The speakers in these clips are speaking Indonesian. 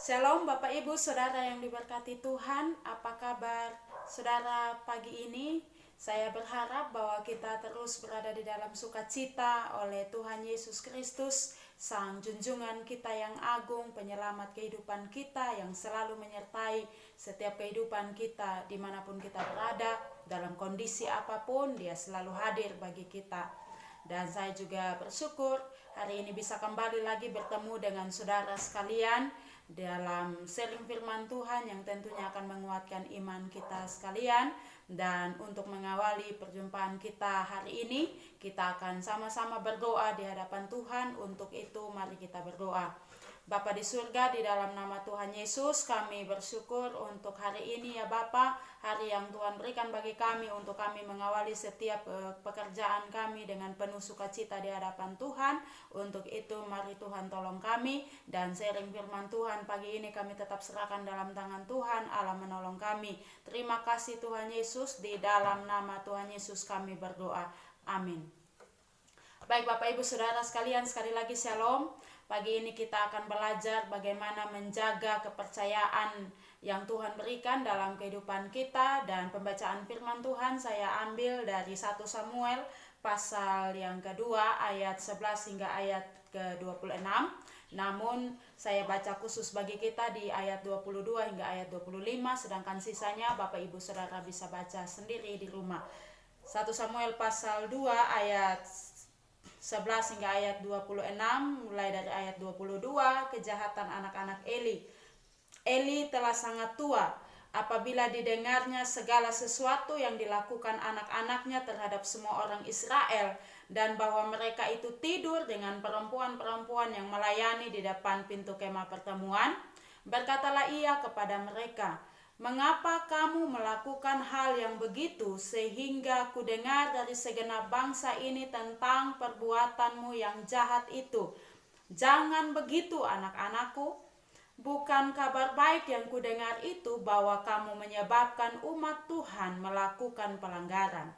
Shalom Bapak Ibu Saudara yang diberkati Tuhan. Apa kabar Saudara pagi ini? Saya berharap bahwa kita terus berada di dalam sukacita oleh Tuhan Yesus Kristus, Sang Junjungan kita yang agung, penyelamat kehidupan kita yang selalu menyertai setiap kehidupan kita dimanapun kita berada, dalam kondisi apapun Dia selalu hadir bagi kita. Dan saya juga bersyukur hari ini bisa kembali lagi bertemu dengan saudara sekalian dalam sharing firman Tuhan yang tentunya akan menguatkan iman kita sekalian. Dan untuk mengawali perjumpaan kita hari ini, kita akan sama-sama berdoa di hadapan Tuhan. Untuk itu mari kita berdoa. Bapa di surga, di dalam nama Tuhan Yesus kami bersyukur untuk hari ini ya Bapa, hari yang Tuhan berikan bagi kami untuk kami mengawali setiap pekerjaan kami dengan penuh sukacita di hadapan Tuhan. Untuk itu mari Tuhan tolong kami, dan sharing firman Tuhan pagi ini kami tetap serahkan dalam tangan Tuhan Allah menolong kami. Terima kasih Tuhan Yesus, di dalam nama Tuhan Yesus kami berdoa. Amin. Baik Bapak Ibu Saudara sekalian, sekali lagi Shalom. Pagi ini kita akan belajar bagaimana menjaga kepercayaan yang Tuhan berikan dalam kehidupan kita. Dan pembacaan firman Tuhan saya ambil dari 1 Samuel pasal yang kedua ayat 11 hingga ayat ke-26. Namun saya baca khusus bagi kita di ayat 22 hingga ayat 25, sedangkan sisanya Bapak Ibu Saudara bisa baca sendiri di rumah. 1 Samuel pasal 2 ayat 11 hingga ayat 26, mulai dari ayat 22, kejahatan anak-anak Eli. Eli telah sangat tua apabila didengarnya segala sesuatu yang dilakukan anak-anaknya terhadap semua orang Israel, dan bahwa mereka itu tidur dengan perempuan-perempuan yang melayani di depan pintu kemah pertemuan. Berkatalah ia kepada mereka, "Mengapa kamu melakukan hal yang begitu sehingga kudengar dari segenap bangsa ini tentang perbuatanmu yang jahat itu? Jangan begitu anak-anakku. Bukan kabar baik yang kudengar itu bahwa kamu menyebabkan umat Tuhan melakukan pelanggaran.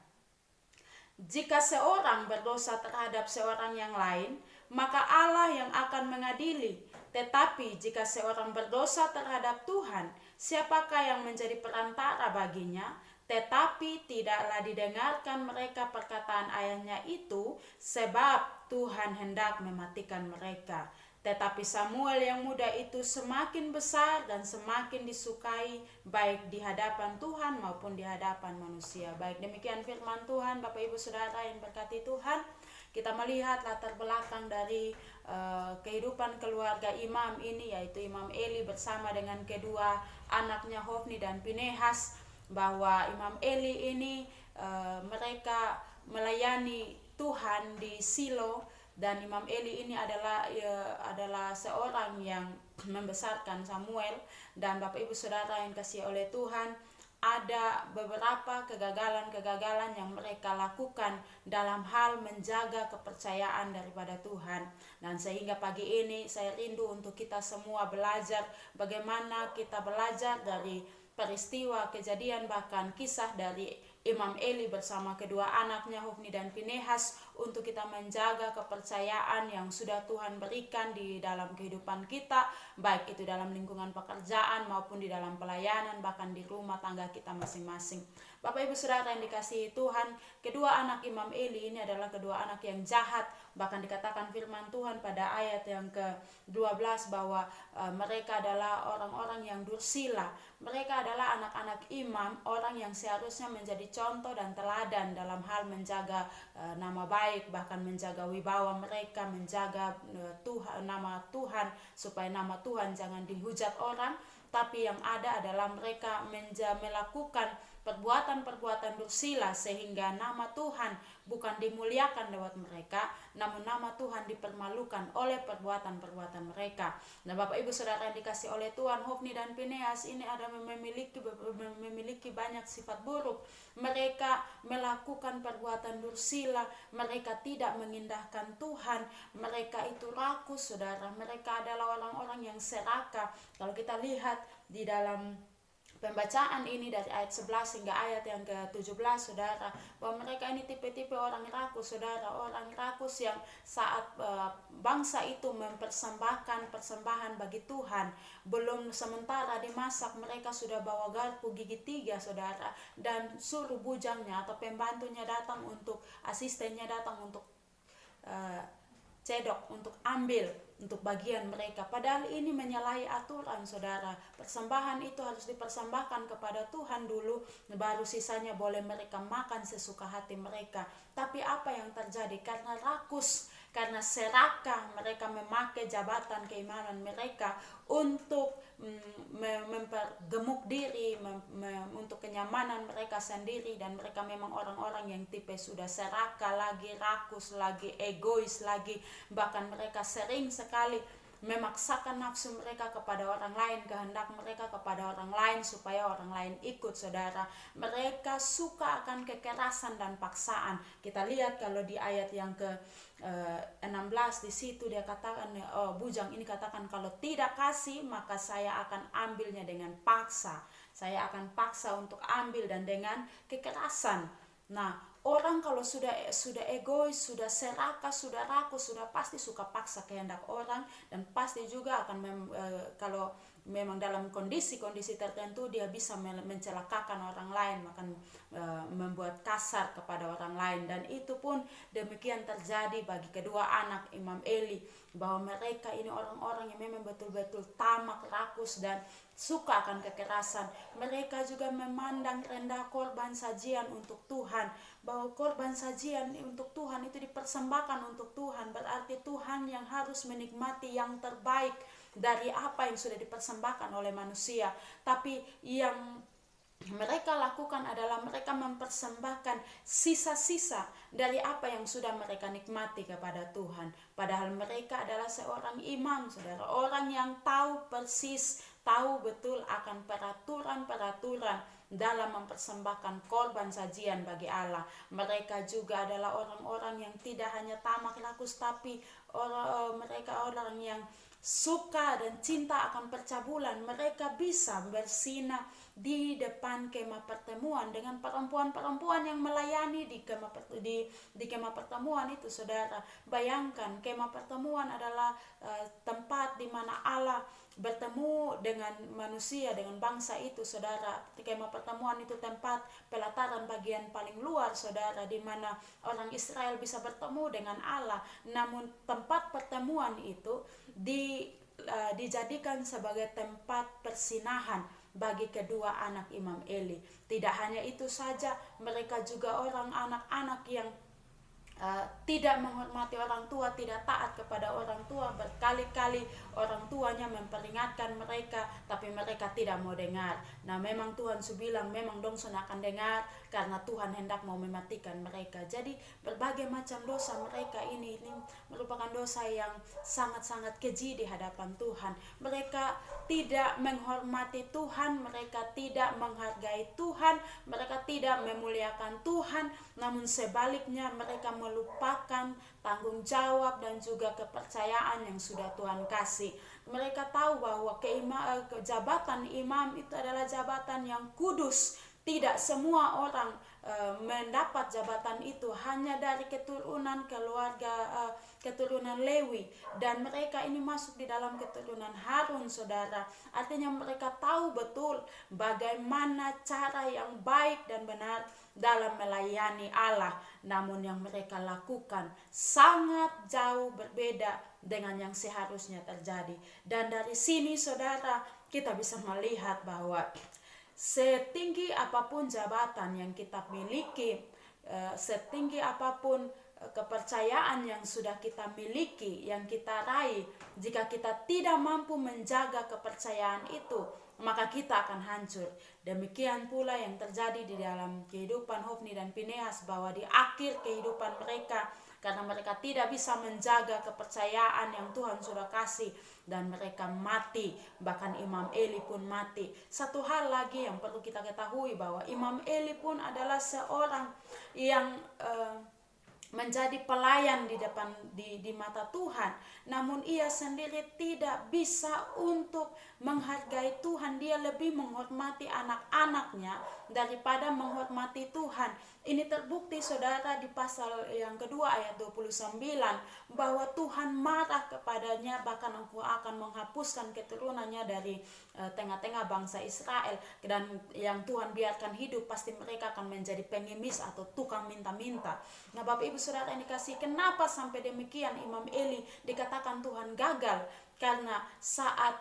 Jika seorang berdosa terhadap seorang yang lain, maka Allah yang akan mengadili. Tetapi jika seorang berdosa terhadap Tuhan, siapakah yang menjadi perantara baginya? Tetapi tidaklah didengarkan mereka perkataan ayahnya itu, sebab Tuhan hendak mematikan mereka. Tetapi Samuel yang muda itu semakin besar dan semakin disukai, baik di hadapan Tuhan maupun di hadapan manusia." Baik, demikian firman Tuhan. Bapak Ibu Saudara yang berkati Tuhan, kita melihat latar belakang dari kehidupan keluarga imam ini, yaitu Imam Eli bersama dengan kedua anaknya Hofni dan Pinehas, bahwa Imam Eli ini mereka melayani Tuhan di Silo. Dan Imam Eli ini adalah seorang yang membesarkan Samuel. Dan Bapak Ibu Saudara yang kasih oleh Tuhan, ada beberapa kegagalan-kegagalan yang mereka lakukan dalam hal menjaga kepercayaan daripada Tuhan. Dan sehingga pagi ini saya rindu untuk kita semua belajar bagaimana kita belajar dari peristiwa, kejadian, bahkan kisah dari Imam Eli bersama kedua anaknya Hofni dan Pinehas, untuk kita menjaga kepercayaan yang sudah Tuhan berikan di dalam kehidupan kita, baik itu dalam lingkungan pekerjaan maupun di dalam pelayanan, bahkan di rumah tangga kita masing-masing. Bapak Ibu Saudara yang dikasihi Tuhan, kedua anak Imam Eli ini adalah kedua anak yang jahat. Bahkan dikatakan firman Tuhan pada ayat yang ke-12 bahwa mereka adalah orang-orang yang dursila. Mereka adalah anak-anak imam, orang yang seharusnya menjadi contoh dan teladan dalam hal menjaga nama baik, bahkan menjaga wibawa mereka, menjaga nama Tuhan, supaya nama Tuhan jangan dihujat orang. Tapi yang ada adalah mereka melakukan perbuatan-perbuatan dursila, sehingga nama Tuhan bukan dimuliakan lewat mereka, namun nama Tuhan dipermalukan oleh perbuatan-perbuatan mereka. Nah Bapak Ibu Saudara yang dikasih oleh Tuhan, Hofni dan Pinehas ini ada memiliki banyak sifat buruk. Mereka melakukan perbuatan dursila, mereka tidak mengindahkan Tuhan, mereka itu rakus saudara, mereka adalah orang-orang yang serakah. Kalau kita lihat di dalam pembacaan ini dari ayat 11 hingga ayat yang ke-17, saudara, bahwa mereka ini tipe-tipe orang rakus, saudara, orang rakus yang saat bangsa itu mempersembahkan persembahan bagi Tuhan, belum sementara dimasak, mereka sudah bawa garpu gigi 3, saudara, dan suruh bujangnya atau pembantunya datang untuk, asistennya datang untuk cedok, untuk ambil untuk bagian mereka. Padahal ini menyalahi aturan, saudara. Persembahan itu harus dipersembahkan kepada Tuhan dulu, baru sisanya boleh mereka makan sesuka hati mereka. Tapi apa yang terjadi? Karena rakus, karena serakah, mereka memakai jabatan keimanan mereka untuk mempergemuk diri, untuk kenyamanan mereka sendiri, dan mereka memang orang-orang yang tipe sudah serakah, lagi rakus, lagi egois, lagi bahkan mereka sering sekali memaksakan nafsu mereka kepada orang lain, kehendak mereka kepada orang lain supaya orang lain ikut, saudara. Mereka suka akan kekerasan dan paksaan. Kita lihat kalau di ayat yang ke 16 di situ dia katakan, bujang ini katakan, kalau tidak kasih maka saya akan ambilnya dengan paksa. Saya akan paksa untuk ambil dan dengan kekerasan. Nah, orang kalau sudah egois, sudah serakah, sudah rakus, sudah pasti suka paksa kehendak orang, dan pasti juga akan kalau memang dalam kondisi-kondisi tertentu dia bisa mencelakakan orang lain, akan membuat kasar kepada orang lain. Dan itu pun demikian terjadi bagi kedua anak Imam Eli, bahwa mereka ini orang-orang yang memang betul-betul tamak, rakus, dan suka akan kekerasan. Mereka juga memandang rendah korban sajian untuk Tuhan, bahwa korban sajian untuk Tuhan itu dipersembahkan untuk Tuhan, berarti Tuhan yang harus menikmati yang terbaik dari apa yang sudah dipersembahkan oleh manusia. Tapi yang mereka lakukan adalah mereka mempersembahkan sisa-sisa dari apa yang sudah mereka nikmati kepada Tuhan. Padahal mereka adalah seorang imam, saudara, orang yang tahu persis, tahu betul akan peraturan-peraturan dalam mempersembahkan korban sajian bagi Allah. Mereka juga adalah orang-orang yang tidak hanya tamak rakus, tapi mereka orang yang suka dan cinta akan percabulan. Mereka bisa bersinah di depan kemah pertemuan dengan perempuan-perempuan yang melayani di kemah pertemuan itu, saudara. Bayangkan, kemah pertemuan adalah tempat di mana Allah bertemu dengan manusia, dengan bangsa itu, saudara. Kemah pertemuan itu tempat pelataran bagian paling luar, saudara, di mana orang Israel bisa bertemu dengan Allah. Namun tempat pertemuan itu dijadikan sebagai tempat persinahan bagi kedua anak Imam Eli. Tidak hanya itu saja, mereka juga orang anak-anak yang tidak menghormati orang tua, tidak taat kepada orang tua. Berkali-kali orang tuanya memperingatkan mereka, tapi mereka tidak mau dengar. Nah, memang Tuhan bilang memang dong akan dengar, karena Tuhan hendak mau mematikan mereka. Jadi berbagai macam dosa mereka ini merupakan dosa yang sangat-sangat keji di hadapan Tuhan. Mereka tidak menghormati Tuhan, mereka tidak menghargai Tuhan, mereka tidak memuliakan Tuhan, namun sebaliknya mereka melupakan tanggung jawab dan juga kepercayaan yang sudah Tuhan kasih. Mereka tahu bahwa jabatan imam itu adalah jabatan yang kudus. Tidak semua orang mendapat jabatan itu, hanya dari keturunan keturunan Lewi, dan mereka ini masuk di dalam keturunan Harun, saudara. Artinya mereka tahu betul bagaimana cara yang baik dan benar dalam melayani Allah. Namun yang mereka lakukan sangat jauh berbeda dengan yang seharusnya terjadi. Dan dari sini, saudara, kita bisa melihat bahwa setinggi apapun jabatan yang kita miliki, setinggi apapun kepercayaan yang sudah kita miliki, yang kita raih, jika kita tidak mampu menjaga kepercayaan itu, maka kita akan hancur. Demikian pula yang terjadi di dalam kehidupan Hofni dan Pinehas, bahwa di akhir kehidupan mereka, karena mereka tidak bisa menjaga kepercayaan yang Tuhan sudah kasih, dan mereka mati. Bahkan Imam Eli pun mati. Satu hal lagi yang perlu kita ketahui, bahwa Imam Eli pun adalah seorang yang menjadi pelayan di depan di mata Tuhan, namun ia sendiri tidak bisa untuk menghargai Tuhan. Dia lebih menghormati anak-anaknya daripada menghormati Tuhan. Ini terbukti saudara di pasal yang kedua ayat 29, bahwa Tuhan marah kepadanya, bahkan aku akan menghapuskan keturunannya dari tengah-tengah bangsa Israel, dan yang Tuhan biarkan hidup pasti mereka akan menjadi pengemis atau tukang minta-minta. Nah Bapak Ibu Saudara yang dikasih, kenapa sampai demikian Imam Eli dikatakan Tuhan gagal? Karena saat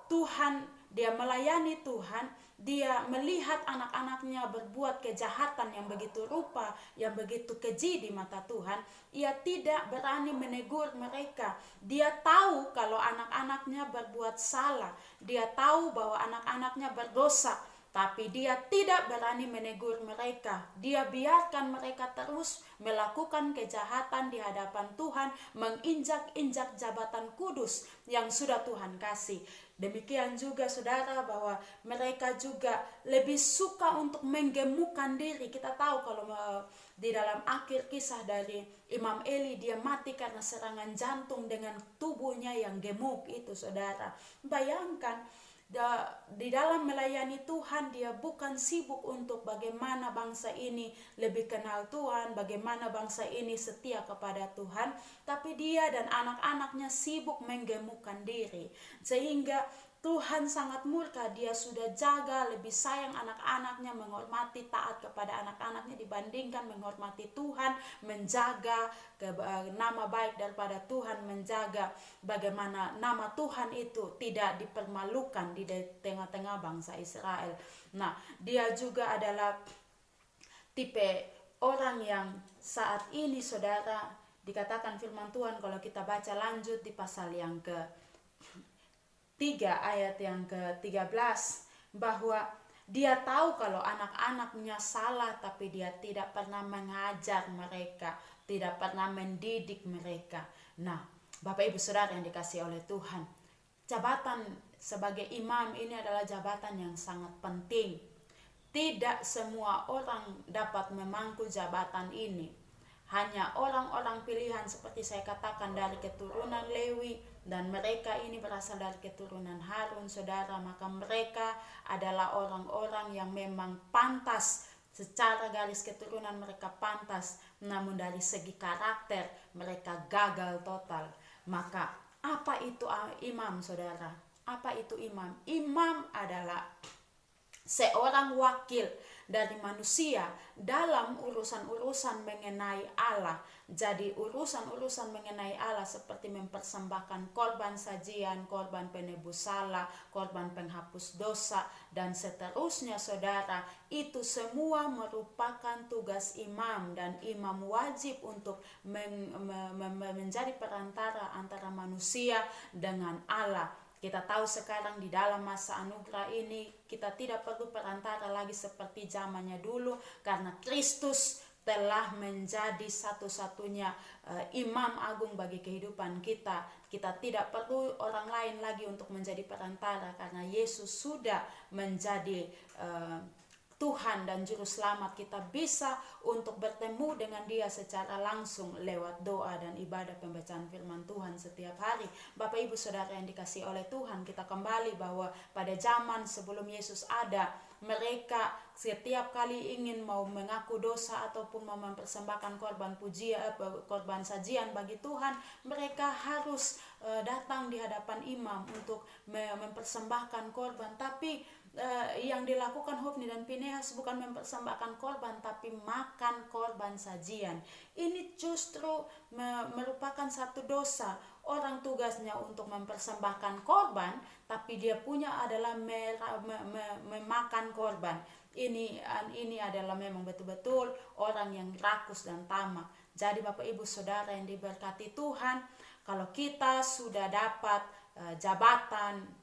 Tuhan, dia melayani Tuhan, dia melihat anak-anaknya berbuat kejahatan yang begitu rupa, yang begitu keji di mata Tuhan, ia tidak berani menegur mereka. Dia tahu kalau anak-anaknya berbuat salah, dia tahu bahwa anak-anaknya berdosa, tapi dia tidak berani menegur mereka. Dia biarkan mereka terus melakukan kejahatan di hadapan Tuhan, menginjak-injak jabatan kudus yang sudah Tuhan kasih. Demikian juga saudara, bahwa mereka juga lebih suka untuk menggemukkan diri. Kita tahu kalau di dalam akhir kisah dari Imam Eli, dia mati karena serangan jantung dengan tubuhnya yang gemuk itu saudara. Bayangkan, di dalam melayani Tuhan, dia bukan sibuk untuk bagaimana bangsa ini lebih kenal Tuhan, bagaimana bangsa ini setia kepada Tuhan, tapi dia dan anak-anaknya sibuk menggemukkan diri, sehingga Tuhan sangat murka. Dia sudah jaga, lebih sayang anak-anaknya, menghormati, taat kepada anak-anaknya dibandingkan menghormati Tuhan, menjaga nama baik daripada Tuhan, menjaga bagaimana nama Tuhan itu tidak dipermalukan di tengah-tengah bangsa Israel. Nah, dia juga adalah tipe orang yang saat ini saudara, dikatakan firman Tuhan kalau kita baca lanjut di pasal yang ke-3 ayat yang ke-13, bahwa dia tahu kalau anak-anaknya salah, tapi dia tidak pernah mengajar mereka, tidak pernah mendidik mereka. Nah, Bapak Ibu Saudara yang dikasih oleh Tuhan, jabatan sebagai imam ini adalah jabatan yang sangat penting. Tidak semua orang dapat memangku jabatan ini. Hanya orang-orang pilihan seperti saya katakan dari keturunan Lewi, dan mereka ini berasal dari keturunan Harun saudara, maka mereka adalah orang-orang yang memang pantas. Secara garis keturunan mereka pantas, namun dari segi karakter mereka gagal total. Maka apa itu imam saudara? Apa itu imam? Imam adalah seorang wakil dari manusia dalam urusan-urusan mengenai Allah. Jadi urusan-urusan mengenai Allah seperti mempersembahkan korban sajian, korban penebus salah, korban penghapus dosa, dan seterusnya saudara. Itu semua merupakan tugas imam, dan imam wajib untuk menjadi perantara antara manusia dengan Allah. Kita tahu sekarang di dalam masa anugerah ini kita tidak perlu perantara lagi seperti zamannya dulu, karena Kristus telah menjadi satu-satunya imam agung bagi kehidupan kita. Kita tidak perlu orang lain lagi untuk menjadi perantara, karena Yesus sudah menjadi Tuhan dan Juru Selamat. Kita bisa untuk bertemu dengan Dia secara langsung lewat doa dan ibadah pembacaan firman Tuhan setiap hari. Bapak Ibu Saudara yang dikasih oleh Tuhan, kita kembali bahwa pada zaman sebelum Yesus ada, mereka setiap kali ingin mau mengaku dosa ataupun mau mempersembahkan korban sajian bagi Tuhan, mereka harus datang di hadapan imam untuk mempersembahkan korban. Tapi yang dilakukan Hofni dan Pinehas bukan mempersembahkan korban, tapi makan korban sajian. Ini justru merupakan satu dosa. Orang tugasnya untuk mempersembahkan korban, tapi dia punya adalah memakan korban. Ini adalah memang betul-betul orang yang rakus dan tamak. Jadi Bapak Ibu Saudara yang diberkati Tuhan, kalau kita sudah dapat jabatan,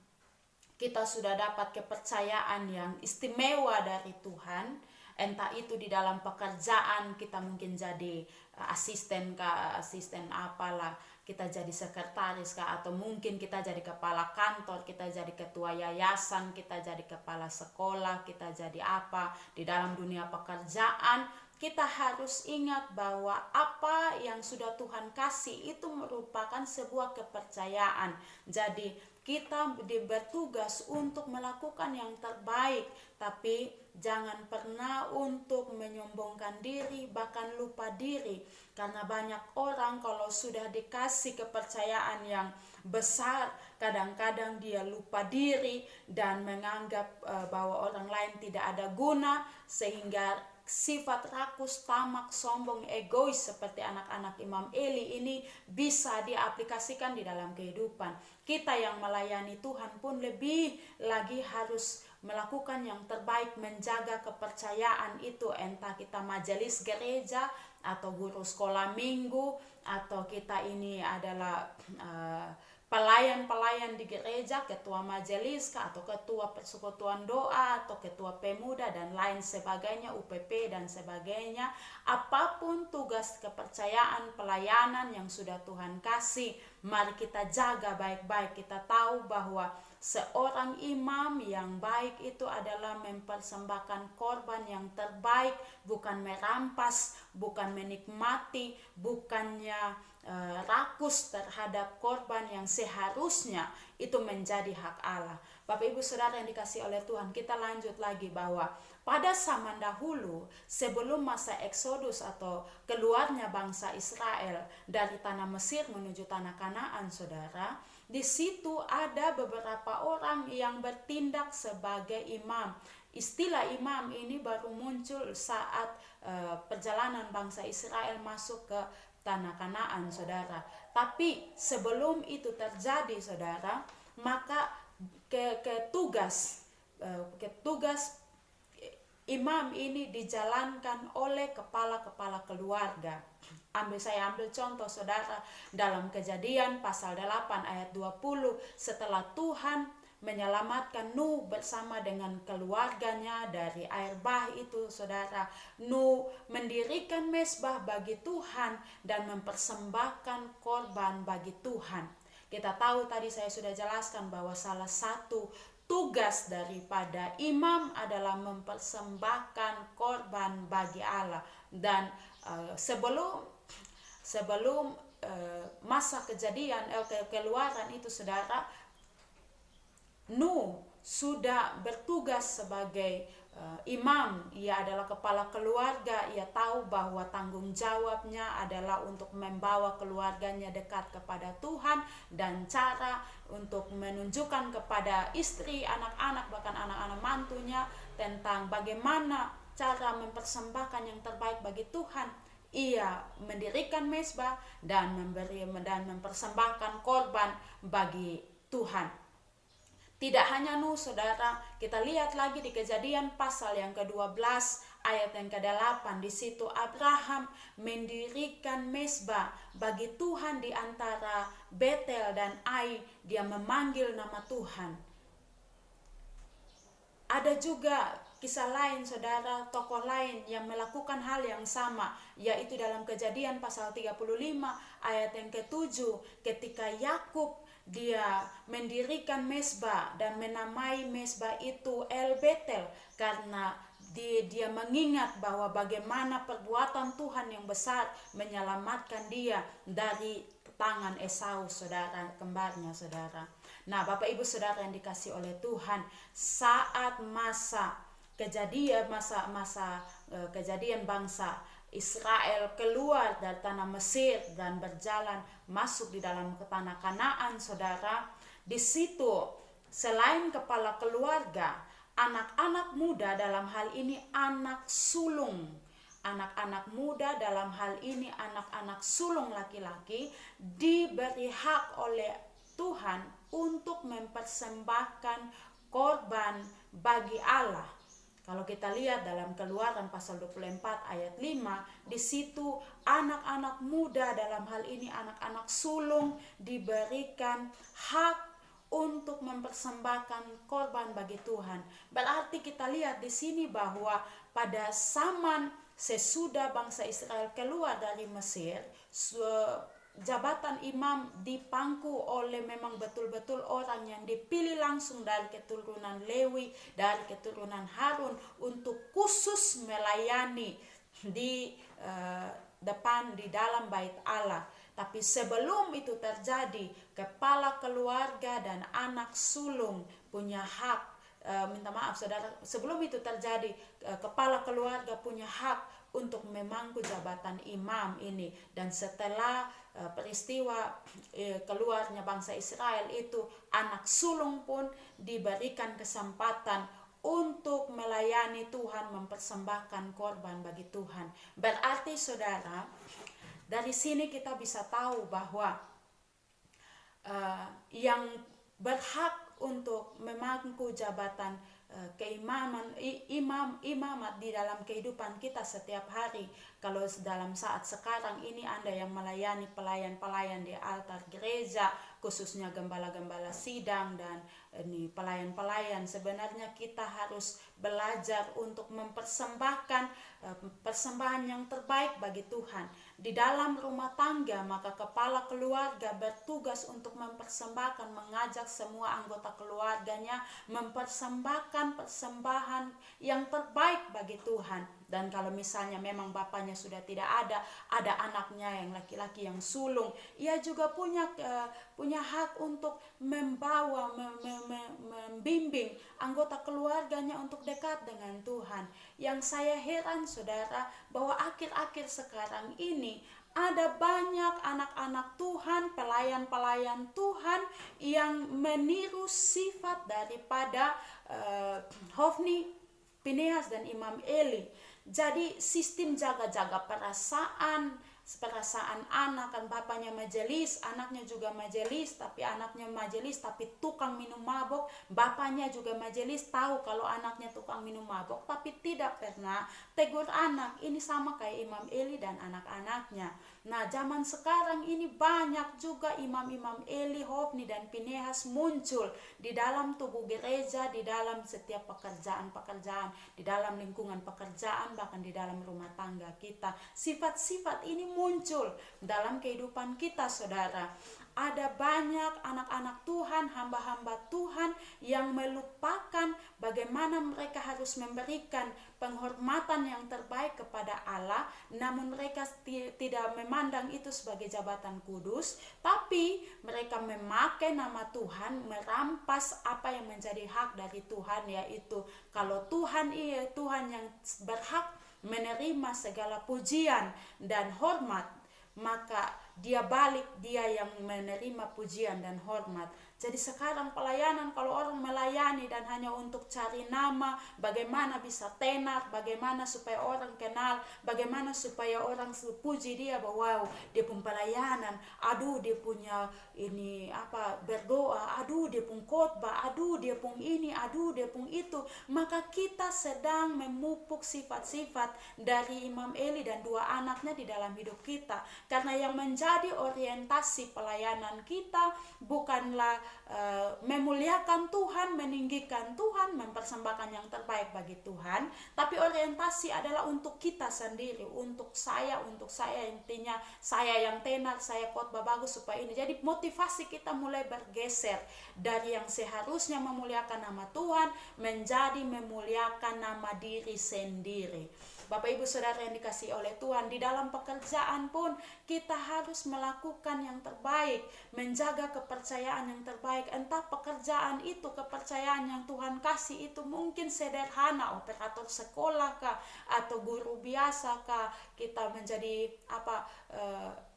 kita sudah dapat kepercayaan yang istimewa dari Tuhan, entah itu di dalam pekerjaan, kita mungkin jadi asisten apalah, kita jadi sekretaris kah, atau mungkin kita jadi kepala kantor, kita jadi ketua yayasan, kita jadi kepala sekolah, kita jadi apa di dalam dunia pekerjaan. kita harus ingat bahwa apa yang sudah Tuhan kasih itu merupakan sebuah kepercayaan. Jadi kita bertugas untuk melakukan yang terbaik, tapi jangan pernah untuk menyombongkan diri, bahkan lupa diri. Karena banyak orang kalau sudah dikasih kepercayaan yang besar, kadang-kadang dia lupa diri dan menganggap bahwa orang lain tidak ada guna, sehingga sifat rakus, tamak, sombong, egois seperti anak-anak Imam Eli ini bisa diaplikasikan di dalam kehidupan. Kita yang melayani Tuhan pun lebih lagi harus melakukan yang terbaik, menjaga kepercayaan itu, entah kita majelis gereja atau guru sekolah minggu, atau kita ini adalah pelayan-pelayan di gereja, ketua majelis atau ketua persekutuan doa atau ketua pemuda dan lain sebagainya, UPP dan sebagainya. Apapun tugas kepercayaan pelayanan yang sudah Tuhan kasih, mari kita jaga baik-baik. Kita tahu bahwa seorang imam yang baik itu adalah mempersembahkan korban yang terbaik, bukan merampas, bukan menikmati, bukannya rakus terhadap korban yang seharusnya itu menjadi hak Allah. Bapak Ibu Saudara yang dikasih oleh Tuhan, kita lanjut lagi bahwa pada zaman dahulu sebelum masa Eksodus atau keluarnya bangsa Israel dari tanah Mesir menuju tanah Kanaan, Saudara, di situ ada beberapa orang yang bertindak sebagai imam. Istilah imam ini baru muncul saat perjalanan bangsa Israel masuk ke tanah Kanaan, Saudara. Tapi sebelum itu terjadi, Saudara, maka ketugas imam ini dijalankan oleh kepala-kepala keluarga. Saya ambil contoh, Saudara, dalam Kejadian pasal 8 ayat 20, setelah Tuhan menyelamatkan Nuh bersama dengan keluarganya dari air bah itu, Saudara, Nuh mendirikan mezbah bagi Tuhan dan mempersembahkan korban bagi Tuhan. Kita tahu tadi saya sudah jelaskan bahwa salah satu tugas daripada imam adalah mempersembahkan korban bagi Allah. Dan sebelum masa kejadian keluaran itu, Saudara, Nuh sudah bertugas sebagai imam. Ia adalah kepala keluarga. Ia tahu bahwa tanggung jawabnya adalah untuk membawa keluarganya dekat kepada Tuhan, dan cara untuk menunjukkan kepada istri, anak-anak, bahkan anak-anak mantunya tentang bagaimana cara mempersembahkan yang terbaik bagi Tuhan. Ia mendirikan mezbah dan mempersembahkan korban bagi Tuhan. Tidak hanya Nuh, Saudara, kita lihat lagi di Kejadian pasal yang ke-12 ayat yang ke-8. Di situ Abraham mendirikan mezbah bagi Tuhan di antara Betel dan Ai. Dia memanggil nama Tuhan. Ada juga kisah lain, Saudara, tokoh lain yang melakukan hal yang sama, yaitu dalam Kejadian pasal 35 ayat yang ke-7, ketika Yakub dia mendirikan mezbah dan menamai mezbah itu El Betel, karena dia mengingat bahwa bagaimana perbuatan Tuhan yang besar menyelamatkan dia dari tangan Esau, saudara kembarnya, Saudara. Nah, Bapak Ibu Saudara yang dikasih oleh Tuhan, saat masa kejadian bangsa Israel keluar dari tanah Mesir dan berjalan masuk di dalam ke tanah Kanaan, Saudara, di situ selain kepala keluarga, anak-anak muda dalam hal ini anak sulung, anak-anak muda dalam hal ini anak-anak sulung laki-laki diberi hak oleh Tuhan untuk mempersembahkan korban bagi Allah. Kalau kita lihat dalam Keluaran pasal 24 ayat 5, di situ anak-anak muda dalam hal ini anak-anak sulung diberikan hak untuk mempersembahkan korban bagi Tuhan. Berarti kita lihat di sini bahwa pada zaman sesudah bangsa Israel keluar dari Mesir, jabatan imam dipangku oleh memang betul-betul orang yang dipilih langsung dari keturunan Lewi, dari keturunan Harun, untuk khusus melayani di depan di dalam bait Allah. Tapi sebelum itu terjadi, kepala keluarga dan anak sulung punya hak. Minta maaf saudara, sebelum itu terjadi, kepala keluarga punya hak untuk memangku jabatan imam ini. Dan setelah peristiwa keluarnya bangsa Israel itu, anak sulung pun diberikan kesempatan untuk melayani Tuhan, mempersembahkan korban bagi Tuhan. Berarti saudara, dari sini kita bisa tahu bahwa yang berhak untuk memangku jabatan keimaman, imamat di dalam kehidupan kita setiap hari. Kalau dalam saat sekarang ini Anda yang melayani pelayan-pelayan di altar gereja, khususnya gembala-gembala sidang dan ini pelayan-pelayan, sebenarnya kita harus belajar untuk mempersembahkan persembahan yang terbaik bagi Tuhan. Di dalam rumah tangga, maka kepala keluarga bertugas untuk mempersembahkan, mengajak semua anggota keluarganya mempersembahkan persembahan yang terbaik bagi Tuhan. Dan kalau misalnya memang bapaknya sudah tidak ada anaknya yang laki-laki yang sulung, ia juga punya hak untuk membawa, membimbing anggota keluarganya untuk dekat dengan Tuhan. Yang saya heran saudara, bahwa akhir-akhir sekarang ini ada banyak anak-anak Tuhan, pelayan-pelayan Tuhan yang meniru sifat daripada Hofni, Pinehas dan Imam Eli. Jadi sistem jaga-jaga perasaan anak, kan bapaknya majelis, anaknya juga majelis, tapi anaknya majelis tapi tukang minum mabok, bapaknya juga majelis, tahu kalau anaknya tukang minum mabok tapi tidak pernah tegur anak. Ini sama kayak Imam Eli dan anak-anaknya. Nah, zaman sekarang ini banyak juga imam-imam Eli, Hofni dan Pinehas muncul di dalam tubuh gereja, di dalam setiap pekerjaan-pekerjaan, di dalam lingkungan pekerjaan, bahkan di dalam rumah tangga kita. Sifat-sifat ini muncul dalam kehidupan kita saudara. Ada banyak anak-anak Tuhan, hamba-hamba Tuhan yang melupakan bagaimana mereka harus memberikan penghormatan yang terbaik kepada Allah, namun mereka tidak memandang itu sebagai jabatan kudus, tapi mereka memakai nama Tuhan, merampas apa yang menjadi hak dari Tuhan, yaitu kalau Tuhan yang berhak menerima segala pujian dan hormat, maka dia yang menerima pujian dan hormat. Jadi sekarang pelayanan, kalau orang melayani dan hanya untuk cari nama, bagaimana bisa tenar, bagaimana supaya orang kenal, bagaimana supaya orang puji dia bahwa wow, dia pun pelayanan, aduh dia punya ini berdoa, aduh dia pun khotbah, aduh dia pun ini, aduh dia pun itu, maka kita sedang memupuk sifat-sifat dari Imam Eli dan dua anaknya di dalam hidup kita. Karena yang menjadi orientasi pelayanan kita bukanlah memuliakan Tuhan, meninggikan Tuhan, mempersembahkan yang terbaik bagi Tuhan, tapi orientasi adalah untuk kita sendiri, untuk saya intinya saya yang tenar, saya khotbah bagus supaya ini. Jadi motivasi kita mulai bergeser dari yang seharusnya memuliakan nama Tuhan menjadi memuliakan nama diri sendiri. Bapak Ibu Saudara yang dikasihi oleh Tuhan, di dalam pekerjaan pun kita harus melakukan yang terbaik, menjaga kepercayaan yang terbaik. Entah pekerjaan itu, kepercayaan yang Tuhan kasih itu mungkin sederhana, operator sekolah kah, atau guru biasa kah, kita menjadi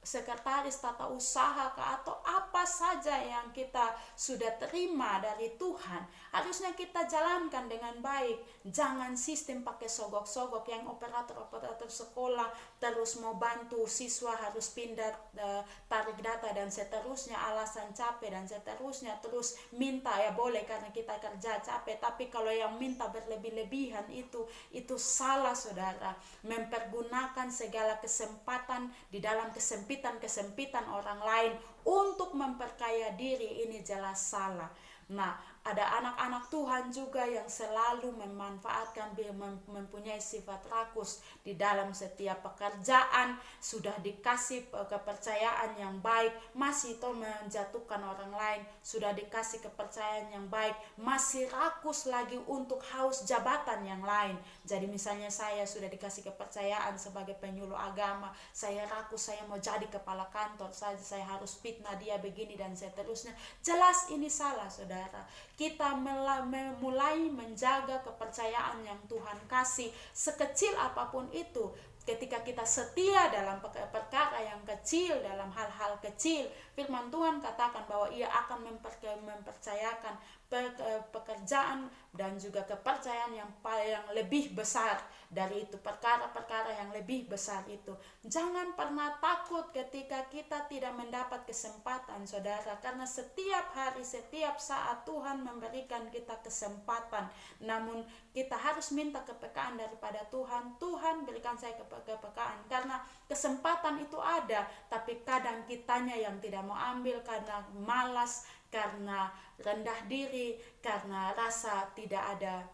sekretaris tata usaha kah, atau apa saja yang kita sudah terima dari Tuhan, harusnya kita jalankan dengan baik. Jangan sistem pakai sogok-sogok yang operator sekolah terus mau bantu siswa harus pindah tarik data dan seterusnya, alasan capek dan seterusnya, terus minta ya boleh karena kita kerja capek, tapi kalau yang minta berlebih-lebihan itu salah saudara. Mempergunakan segala kesempatan di dalam kesempitan orang lain untuk memperkaya diri, ini jelas salah. Nah, Ada anak-anak Tuhan juga yang selalu memanfaatkan, mempunyai sifat rakus di dalam setiap pekerjaan, sudah dikasih kepercayaan yang baik, masih itu menjatuhkan orang lain, sudah dikasih kepercayaan yang baik, masih rakus lagi untuk haus jabatan yang lain. Jadi misalnya saya sudah dikasih kepercayaan sebagai penyuluh agama, saya rakus, saya mau jadi kepala kantor saja, saya harus fitnah dia begini dan seterusnya. Jelas ini salah, saudara. Kita mulai menjaga kepercayaan yang Tuhan kasih, sekecil apapun itu. Ketika kita setia dalam perkara yang kecil, dalam hal-hal kecil, firman Tuhan katakan bahwa Ia akan mempercayakan pekerjaan dan juga kepercayaan yang lebih besar dari itu, perkara-perkara yang lebih besar itu. Jangan pernah takut ketika kita tidak mendapat kesempatan, saudara, karena setiap hari, setiap saat Tuhan memberikan kita kesempatan. Namun kita harus minta kepekaan daripada Tuhan. Tuhan, berikan saya kepekaan, karena kesempatan itu ada, tapi kadang kitanya yang tidak mau ambil karena malas, karena rendah diri, karena rasa tidak ada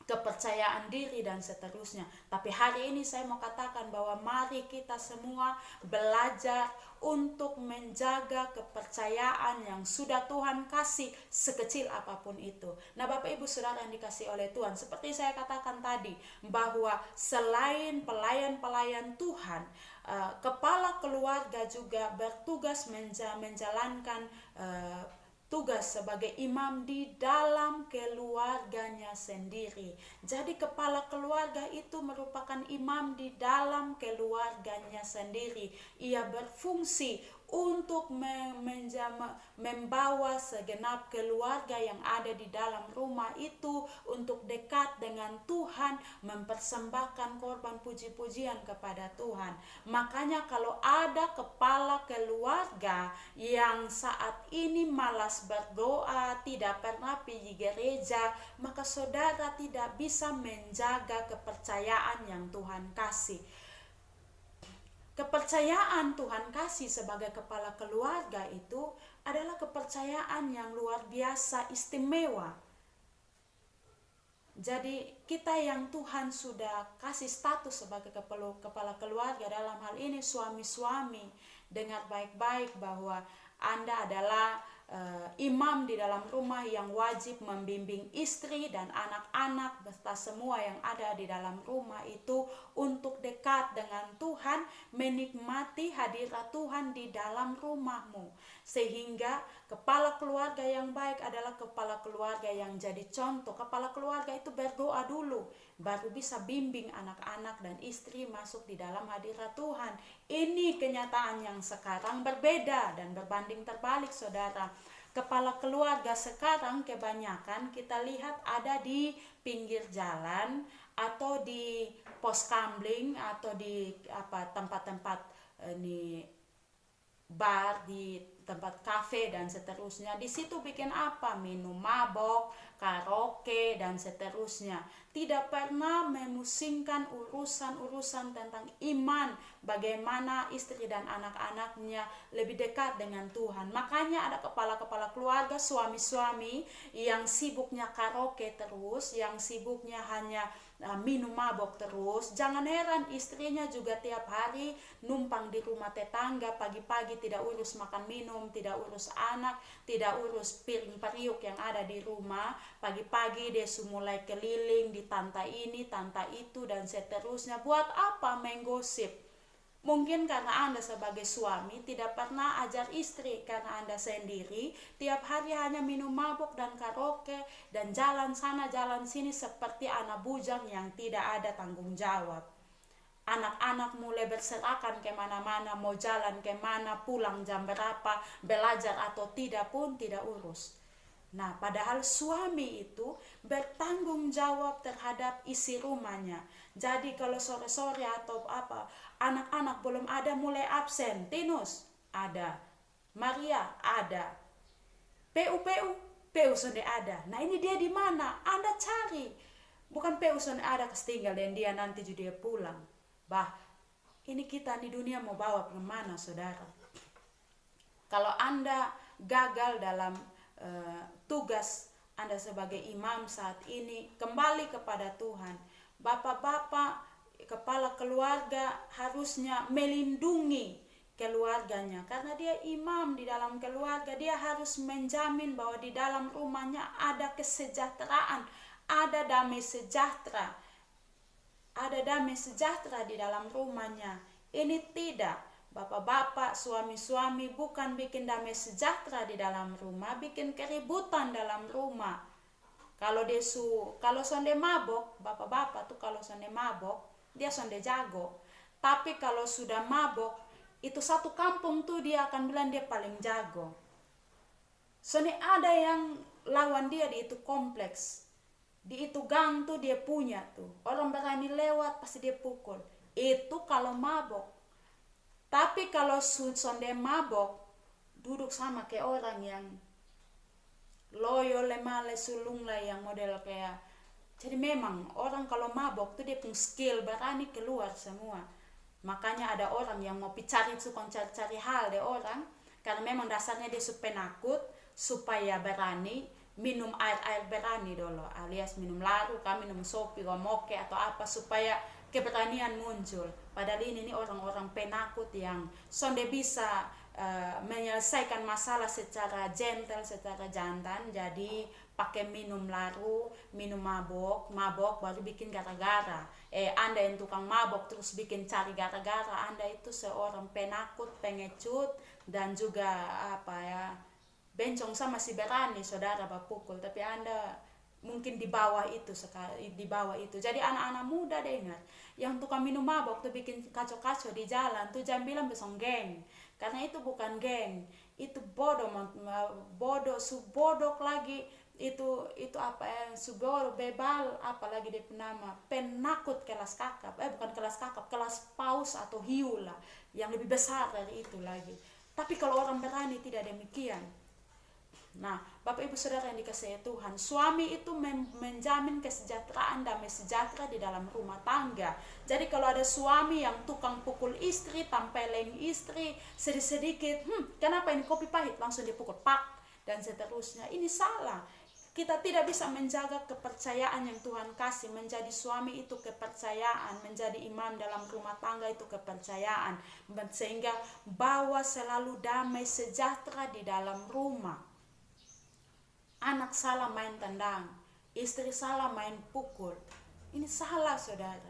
kepercayaan diri dan seterusnya. Tapi hari ini saya mau katakan bahwa mari kita semua belajar untuk menjaga kepercayaan yang sudah Tuhan kasih, sekecil apapun itu. Nah, Bapak Ibu Saudara yang dikasih oleh Tuhan, seperti saya katakan tadi, bahwa selain pelayan-pelayan Tuhan, kepala keluarga juga bertugas menjalankan tugas sebagai imam di dalam keluarganya sendiri. Jadi kepala keluarga itu merupakan imam di dalam keluarganya sendiri. Ia berfungsi untuk membawa segenap keluarga yang ada di dalam rumah itu untuk dekat dengan Tuhan, mempersembahkan korban puji-pujian kepada Tuhan. Makanya kalau ada kepala keluarga yang saat ini malas berdoa, tidak pernah pergi gereja, maka saudara tidak bisa menjaga kepercayaan yang Tuhan kasih. Kepercayaan Tuhan kasih sebagai kepala keluarga itu adalah kepercayaan yang luar biasa istimewa. Jadi kita yang Tuhan sudah kasih status sebagai kepala keluarga, dalam hal ini suami-suami, dengar baik-baik bahwa Anda adalah imam di dalam rumah yang wajib membimbing istri dan anak-anak beserta semua yang ada di dalam rumah itu untuk dekat dengan Tuhan, menikmati hadirat Tuhan di dalam rumahmu. Sehingga kepala keluarga yang baik adalah kepala keluarga yang jadi contoh. Kepala keluarga itu berdoa dulu, baru bisa bimbing anak-anak dan istri masuk di dalam hadirat Tuhan. Ini kenyataan yang sekarang berbeda dan berbanding terbalik, saudara. Kepala keluarga sekarang kebanyakan kita lihat ada di pinggir jalan atau di pos kamling atau di tempat-tempat ini bar, di tempat kafe dan seterusnya. Di situ bikin apa? Minum mabok, karaoke dan seterusnya. Tidak pernah memusingkan urusan-urusan tentang iman, bagaimana istri dan anak-anaknya lebih dekat dengan Tuhan. Makanya ada kepala-kepala keluarga, suami-suami yang sibuknya karaoke terus, yang sibuknya hanya minum mabok terus. Jangan heran istrinya juga tiap hari numpang di rumah tetangga, pagi-pagi tidak urus makan minum, tidak urus anak, tidak urus piring periuk yang ada di rumah. Pagi-pagi dia mulai keliling di tanta ini, tanta itu dan seterusnya. Buat apa menggosip? Mungkin karena Anda sebagai suami tidak pernah ajar istri, karena Anda sendiri tiap hari hanya minum mabuk dan karaoke dan jalan sana jalan sini seperti anak bujang yang tidak ada tanggung jawab. Anak-anak mulai berserakan kemana-mana, mau jalan kemana, pulang jam berapa, belajar atau tidak pun tidak urus. Nah, padahal suami itu bertanggung jawab terhadap isi rumahnya. Jadi kalau sore-sore atau anak-anak belum ada mulai absen. Tinus ada, Maria ada, PU sudah ada. Nah, ini dia di mana? Anda cari. Bukan PU sudah ada ketinggal dan dia nanti juga pulang. Ini kita di dunia mau bawa kemana, saudara? Kalau Anda gagal dalam tugas Anda sebagai imam saat ini kembali kepada Tuhan. Bapak-bapak, kepala keluarga harusnya melindungi keluarganya, karena dia imam di dalam keluarga. Dia harus menjamin bahwa di dalam rumahnya ada kesejahteraan, ada damai sejahtera, di dalam rumahnya. Ini tidak, bapak-bapak, suami-suami bukan bikin damai sejahtera di dalam rumah, bikin keributan dalam rumah. Kalau sonde mabok, bapak-bapak tuh kalau sonde mabok, dia sonde jago. Tapi kalau sudah mabok, itu satu kampung tuh dia akan bilang dia paling jago. Sonde ada yang lawan dia di itu kompleks. Di itu gang tuh dia punya tuh. Orang berani lewat pasti dia pukul. Itu kalau mabok. Tapi kalau sonde mabok, duduk sama kayak orang yang loyo lemale sulung lah, yang model kayak. Jadi memang orang kalau mabok tuh dia punya skill, berani keluar semua. Makanya ada orang yang mau cari hal deh orang, karena memang dasarnya dia penakut, supaya berani minum air berani dulu, alias minum laru, minum sopi, moke atau apa, supaya keberanian muncul. Padahal ini orang-orang penakut yang sonde bisa menyelesaikan masalah secara gentle, secara jantan. Jadi pakai minum laru, minum mabok baru bikin gara-gara. Anda yang tukang mabok terus bikin cari gara-gara, Anda itu seorang penakut, pengecut, dan juga bencong sama si berani saudara bapukul. Tapi Anda mungkin di bawah itu. Jadi anak-anak muda dengar, yang tukang minum mabok tuh bikin kacau-kacau di jalan tuh jangan bilang besong geng, karena itu bukan geng, itu subodok lagi, itu subodok bebal, apalagi dia nama penakut kelas kakap, bukan kelas kakap, kelas paus atau hiu lah, yang lebih besar dari itu lagi. Tapi kalau orang berani tidak demikian. Nah, Bapak Ibu Saudara yang dikasihi Tuhan, suami itu menjamin kesejahteraan, damai sejahtera di dalam rumah tangga. Jadi kalau ada suami yang tukang pukul istri, tampeleng istri, sedikit, kenapa ini kopi pahit, langsung dipukul, pak, dan seterusnya. Ini salah. Kita tidak bisa menjaga kepercayaan yang Tuhan kasih. Menjadi suami itu kepercayaan, menjadi imam dalam rumah tangga itu kepercayaan, sehingga bawa selalu damai sejahtera di dalam rumah. Anak salah main tendang, istri salah main pukul, ini salah saudara.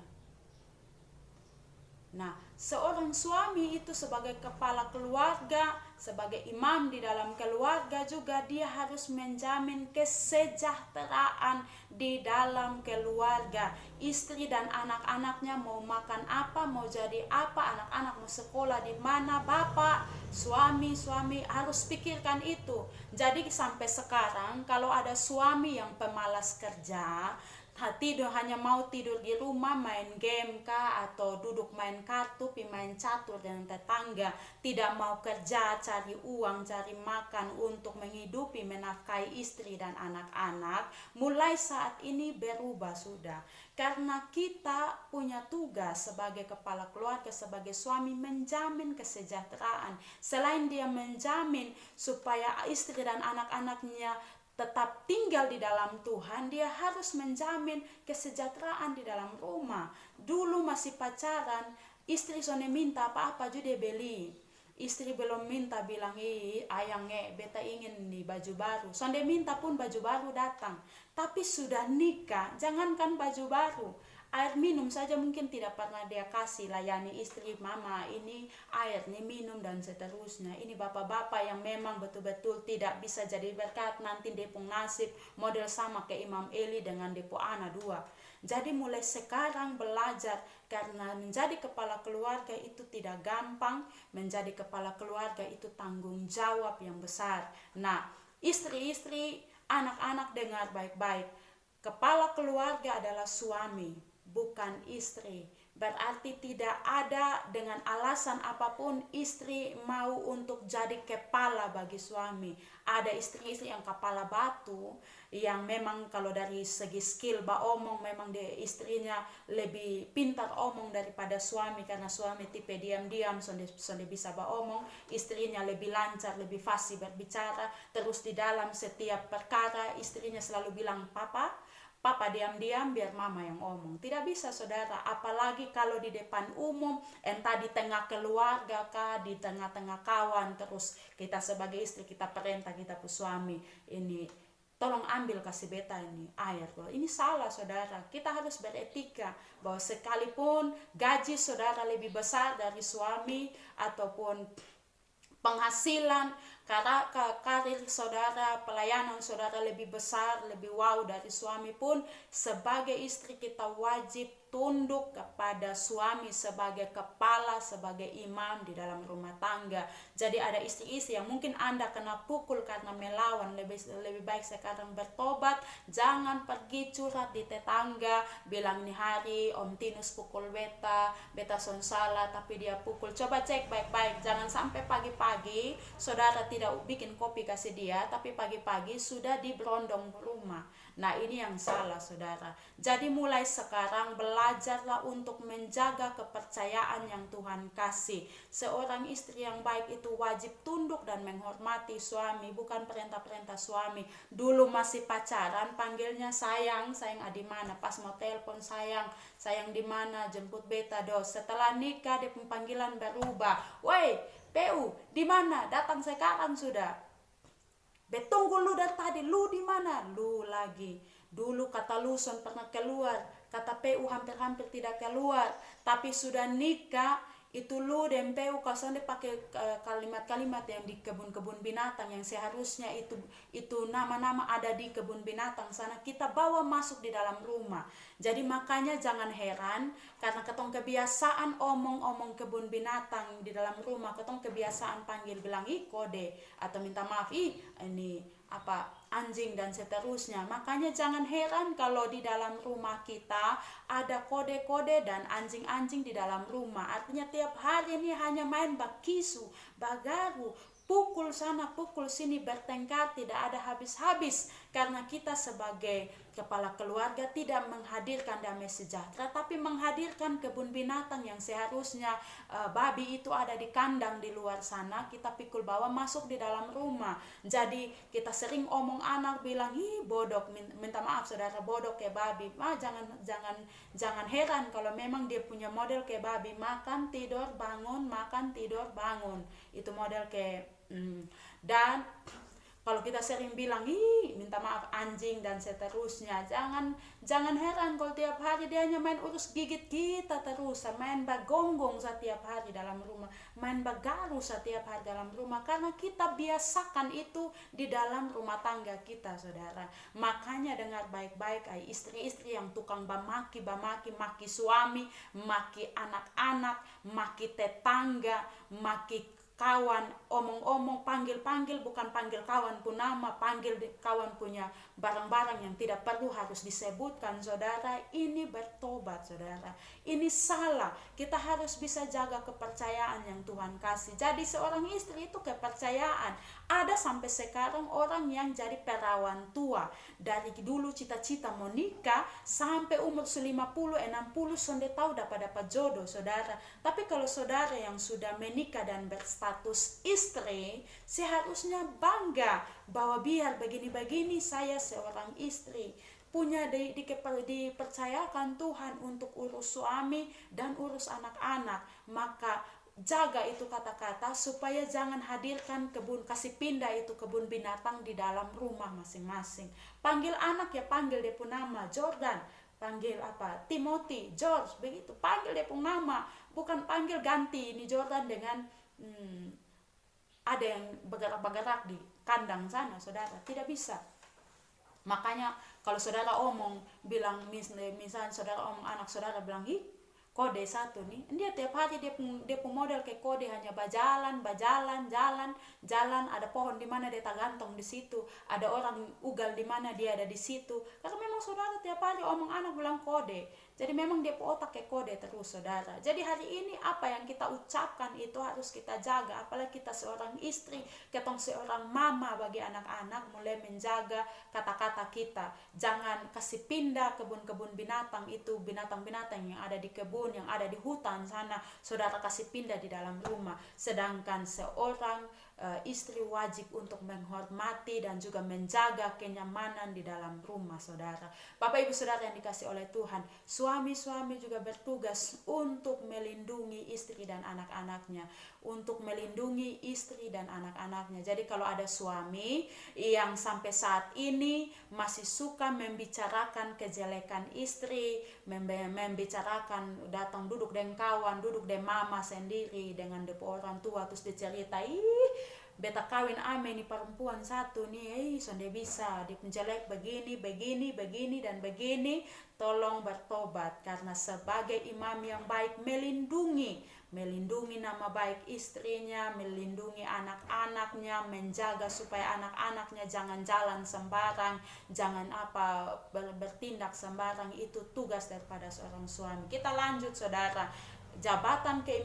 Nah, seorang suami itu sebagai kepala keluarga, sebagai imam di dalam keluarga juga, dia harus menjamin kesejahteraan di dalam keluarga. Istri dan anak-anaknya mau makan apa, mau jadi apa, anak-anak mau sekolah di mana, bapak, suami harus pikirkan itu. Jadi sampai sekarang kalau ada suami yang pemalas kerja, hanya mau tidur di rumah, main game kah, atau duduk main kartu, main catur dengan tetangga, tidak mau kerja, cari uang, cari makan untuk menghidupi, menafkahi istri dan anak-anak, mulai saat ini berubah sudah. Karena kita punya tugas sebagai kepala keluarga, sebagai suami, menjamin kesejahteraan. Selain dia menjamin supaya istri dan anak-anaknya tetap tinggal di dalam Tuhan, dia harus menjamin kesejahteraan di dalam rumah. Dulu masih pacaran, istri sone minta apa-apa juga dia beli. Istri belum minta bilang, ayang beta ingin nih baju baru. Sonde minta pun baju baru datang. Tapi sudah nikah, jangankan baju baru, air minum saja mungkin tidak pernah dia kasih, layani istri, mama ini air nih minum dan seterusnya. Ini bapak-bapak yang memang betul-betul tidak bisa jadi berkat, nanti depung nasib model sama ke Imam Eli dengan depo anak dua. Jadi mulai sekarang belajar, karena menjadi kepala keluarga itu tidak gampang, menjadi kepala keluarga itu tanggung jawab yang besar. Nah, istri-istri, anak-anak dengar baik-baik, kepala keluarga adalah suami, bukan istri. Berarti tidak ada dengan alasan apapun istri mau untuk jadi kepala bagi suami. Ada istri-istri yang kepala batu, yang memang kalau dari segi skill omong memang dia istrinya lebih pintar omong daripada suami, karena suami tipe diam-diam sonde bisa omong, istrinya lebih lancar, lebih fasih berbicara. Terus di dalam setiap perkara istrinya selalu bilang Papa diam-diam biar mama yang omong. Tidak bisa saudara, apalagi kalau di depan umum, entah di tengah keluarga kah, di tengah-tengah kawan, terus kita sebagai istri kita perintah kita pu suami, ini tolong ambil kasih beta ini air. Ini salah saudara, kita harus beretika bahwa sekalipun gaji saudara lebih besar dari suami ataupun penghasilan, karir saudara, pelayanan saudara lebih besar, lebih wow dari suami pun, sebagai istri kita wajib tunduk kepada suami sebagai kepala, sebagai imam di dalam rumah tangga. Jadi ada istri-istri yang mungkin Anda kena pukul karena melawan, lebih baik sekarang bertobat, jangan pergi curhat di tetangga, bilang nih hari Om Tinus pukul beta son salah tapi dia pukul. Coba cek baik-baik, jangan sampai pagi-pagi saudara tidak bikin kopi kasih dia, tapi pagi-pagi sudah diberondong rumah. Nah ini yang salah saudara. Jadi mulai sekarang belajarlah untuk menjaga kepercayaan yang Tuhan kasih. Seorang istri yang baik itu wajib tunduk dan menghormati suami, bukan perintah-perintah suami. Dulu masih pacaran panggilnya sayang, sayang di mana, pas mau telepon sayang, sayang di mana, jemput beta do. Setelah nikah dia panggilan berubah, woi PU di mana, datang sekarang sudah. Betunggu lu dari tadi, lu di mana? Lu lagi. Dulu kata Luson pernah keluar, kata PU hampir-hampir tidak keluar, tapi sudah nikah itu lu dan PU kasonde pakai kalimat-kalimat yang di kebun-kebun binatang, yang seharusnya itu nama-nama ada di kebun binatang sana kita bawa masuk di dalam rumah. Jadi makanya jangan heran karena ketong kebiasaan omong-omong kebun binatang di dalam rumah, ketong kebiasaan panggil bilang kode atau minta maaf ini anjing dan seterusnya. Makanya jangan heran kalau di dalam rumah kita ada kode-kode dan anjing-anjing di dalam rumah. Artinya tiap hari ini hanya main bakisu, bagaru, pukul sana, pukul sini, bertengkar, tidak ada habis-habis. Karena kita sebagai kepala keluarga tidak menghadirkan damai sejahtera, tapi menghadirkan kebun binatang yang seharusnya babi itu ada di kandang di luar sana, kita pikul bawa masuk di dalam rumah. Jadi kita sering omong anak bilang, bodok, minta maaf saudara, bodok kayak babi. Jangan heran kalau memang dia punya model kayak babi, makan tidur bangun, makan tidur bangun. Itu model kayak dan kalau kita sering bilang minta maaf anjing dan seterusnya, jangan heran kalau tiap hari dia hanya main urus gigit kita terus, main bagonggong setiap hari dalam rumah, main bagaru setiap hari dalam rumah, karena kita biasakan itu di dalam rumah tangga kita saudara. Makanya dengar baik-baik, istri-istri yang tukang maki suami, maki anak-anak, maki tetangga, maki kawan, omong-omong, panggil-panggil, bukan panggil kawan pun nama, panggil kawan punya barang-barang yang tidak perlu harus disebutkan saudara. Ini bertobat saudara, ini salah. Kita harus bisa jaga kepercayaan yang Tuhan kasih. Jadi seorang istri itu kepercayaan. Ada sampai sekarang orang yang jadi perawan tua, dari dulu cita-cita mau nikah sampai umur 50-60 sonde tahu dapat jodoh saudara. Tapi kalau saudara yang sudah menikah dan berstatus istri, seharusnya bangga bahwa biar begini-begini saya seorang istri punya dipercayakan Tuhan untuk urus suami dan urus anak-anak. Maka jaga itu kata-kata supaya jangan hadirkan kasih pindah itu kebun binatang di dalam rumah masing-masing. Panggil anak ya panggil dia pun nama, Jordan, panggil Timothy, George, begitu, panggil dia pun nama, bukan panggil ganti ini Jordan dengan ada yang bergerak-bergerak di kandang sana saudara, tidak bisa. Makanya kalau saudara omong bilang misalnya saudara omong anak saudara bilang kode satu nih, dia tiap hari dia pun model kayak kode, hanya jalan, ada pohon di mana dia tak gantung di situ, ada orang ugal di mana dia ada di situ, karena memang saudara tiap hari omong anak bilang kode. Jadi memang dia otak ke kode terus saudara. Jadi hari ini apa yang kita ucapkan itu harus kita jaga. Apalagi kita seorang istri, kita seorang mama bagi anak-anak, mulai menjaga kata-kata kita. Jangan kasih pindah kebun-kebun binatang itu, binatang-binatang yang ada di kebun, yang ada di hutan sana, saudara kasih pindah di dalam rumah. Sedangkan seorang istri wajib untuk menghormati dan juga menjaga kenyamanan di dalam rumah saudara. Bapak ibu saudara yang dikasih oleh Tuhan, suami-suami juga bertugas untuk melindungi istri dan anak-anaknya, untuk melindungi istri dan anak-anaknya. Jadi kalau ada suami yang sampai saat ini masih suka membicarakan kejelekan istri, membicarakan datang duduk dengan kawan, duduk dengan mama sendiri dengan orang tua, terus dicerita, beta kawin ame nih perempuan satu nih, sonde bisa di penjelek begini, dan begini. Tolong bertobat, karena sebagai imam yang baik melindungi nama baik istrinya, melindungi anak-anaknya, menjaga supaya anak-anaknya jangan jalan sembarang, jangan bertindak sembarang. Itu tugas daripada seorang suami. Kita lanjut saudara. Jabatan ke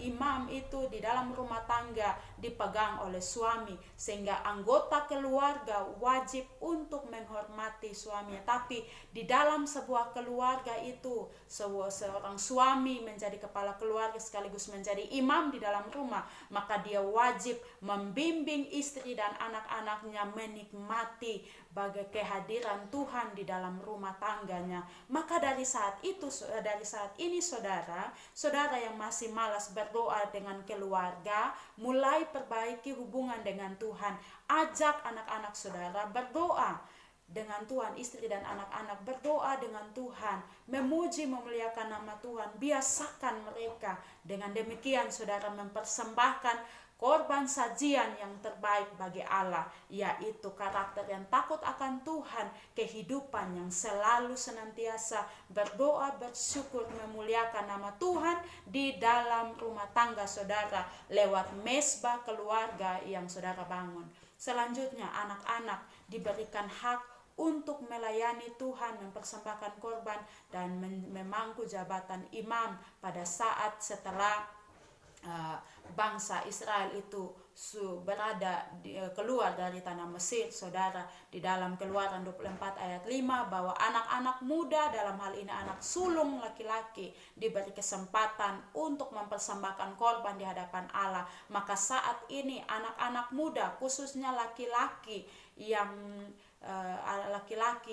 imam itu di dalam rumah tangga dipegang oleh suami, sehingga anggota keluarga wajib untuk menghormati suaminya. Tapi di dalam sebuah keluarga itu, seorang suami menjadi kepala keluarga sekaligus menjadi imam di dalam rumah, maka dia wajib membimbing istri dan anak-anaknya menikmati bagi kehadiran Tuhan di dalam rumah tangganya. Maka dari saat ini saudara yang masih malas berdoa dengan keluarga, mulai perbaiki hubungan dengan Tuhan. Ajak anak-anak saudara berdoa dengan Tuhan, istri dan anak-anak berdoa dengan Tuhan, memuji memuliakan nama Tuhan. Biasakan mereka. Dengan demikian saudara mempersembahkan korban sajian yang terbaik bagi Allah, yaitu karakter yang takut akan Tuhan, kehidupan yang selalu senantiasa berdoa, bersyukur, memuliakan nama Tuhan di dalam rumah tangga saudara lewat mesbah keluarga yang saudara bangun. Selanjutnya anak-anak diberikan hak untuk melayani Tuhan, mempersembahkan korban dan memangku jabatan imam pada saat setelah bangsa Israel itu keluar dari tanah Mesir saudara. Di dalam Keluaran 24 ayat 5 bahwa anak-anak muda, dalam hal ini anak sulung laki-laki, diberi kesempatan untuk mempersembahkan korban di hadapan Allah. Maka saat ini anak-anak muda, khususnya laki-laki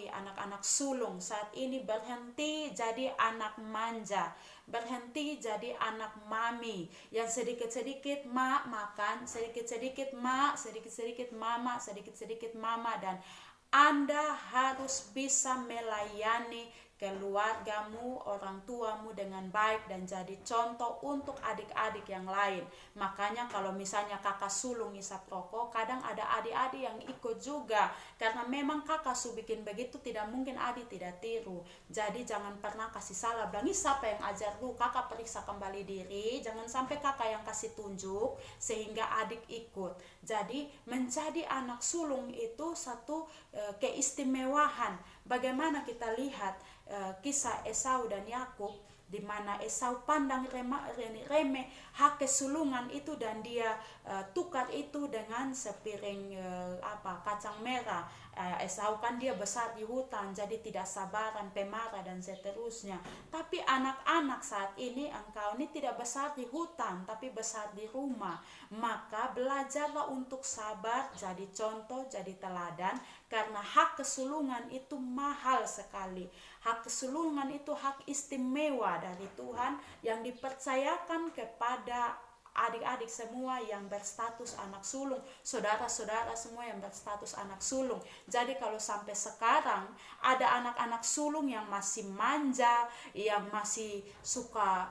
anak-anak sulung saat ini berhenti jadi anak manja, berhenti jadi anak mami yang sedikit-sedikit mak makan, sedikit-sedikit mak, sedikit-sedikit mama, sedikit-sedikit mama. Dan Anda harus bisa melayani keluargamu, orang tuamu dengan baik dan jadi contoh untuk adik-adik yang lain. Makanya kalau misalnya kakak sulung isap rokok, kadang ada adik-adik yang ikut juga, karena memang kakak su bikin begitu, tidak mungkin adik tidak tiru. Jadi jangan pernah kasih salah, bilang siapa yang ajar lu, kakak periksa kembali diri. Jangan sampai kakak yang kasih tunjuk sehingga adik ikut. Jadi menjadi anak sulung itu satu keistimewaan. Bagaimana kita lihat kisah Esau dan Yakub, di mana Esau pandang remeh hak kesulungan itu dan dia tukar itu dengan sepiring kacang merah. Esau kan dia besar di hutan, jadi tidak sabaran, pemarah dan seterusnya. Tapi anak-anak saat ini, engkau ini tidak besar di hutan tapi besar di rumah. Maka belajarlah untuk sabar, jadi contoh, jadi teladan, karena hak kesulungan itu mahal sekali. Hak kesulungan itu hak istimewa dari Tuhan yang dipercayakan kepada adik-adik semua yang berstatus anak sulung, saudara-saudara semua yang berstatus anak sulung. Jadi kalau sampai sekarang ada anak-anak sulung yang masih manja, yang masih suka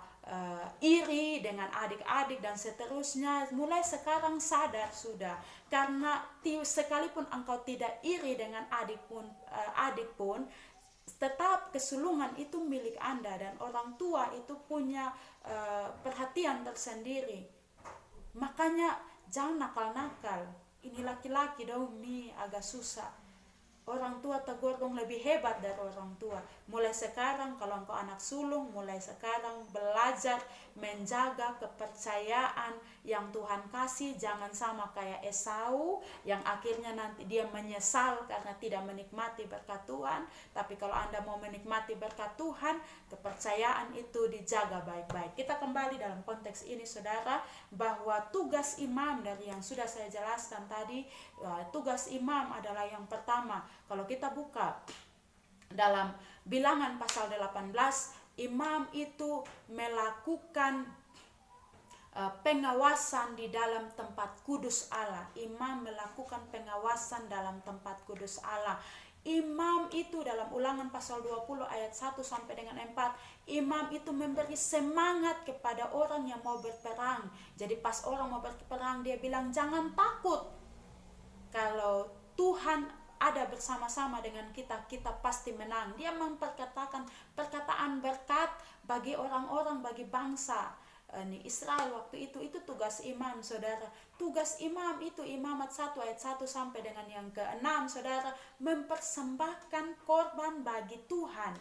iri dengan adik-adik dan seterusnya, mulai sekarang sadar sudah, karena sekalipun engkau tidak iri dengan adik pun tetap kesulungan itu milik Anda, dan orang tua itu punya perhatian tersendiri. Makanya jangan nakal-nakal. Ini laki-laki dong nih agak susah. orang tua tegur dong lebih hebat dari orang tua. Mulai sekarang kalau engkau anak sulung, mulai sekarang belajar menjaga kepercayaan yang Tuhan kasih. Jangan sama kayak Esau yang akhirnya nanti dia menyesal karena tidak menikmati berkat Tuhan. Tapi kalau Anda mau menikmati berkat Tuhan, kepercayaan itu dijaga baik-baik. Kita kembali dalam konteks ini saudara, bahwa tugas imam dari yang sudah saya jelaskan tadi, tugas imam adalah yang pertama. Kalau kita buka dalam Bilangan pasal 18, imam itu melakukan pengawasan di dalam tempat kudus Allah. Imam melakukan pengawasan dalam tempat kudus Allah. Imam itu dalam Ulangan pasal 20 ayat 1 sampai dengan 4, imam itu memberi semangat kepada orang yang mau berperang. Jadi pas orang mau berperang, dia bilang jangan takut. Kalau Tuhan ada bersama-sama dengan kita, kita pasti menang. Dia memperkatakan perkataan berkat bagi orang-orang, bagi bangsa Israel waktu itu tugas imam saudara. Tugas imam itu Imamat 1 ayat 1 sampai dengan yang ke-6 saudara, mempersembahkan korban bagi Tuhan.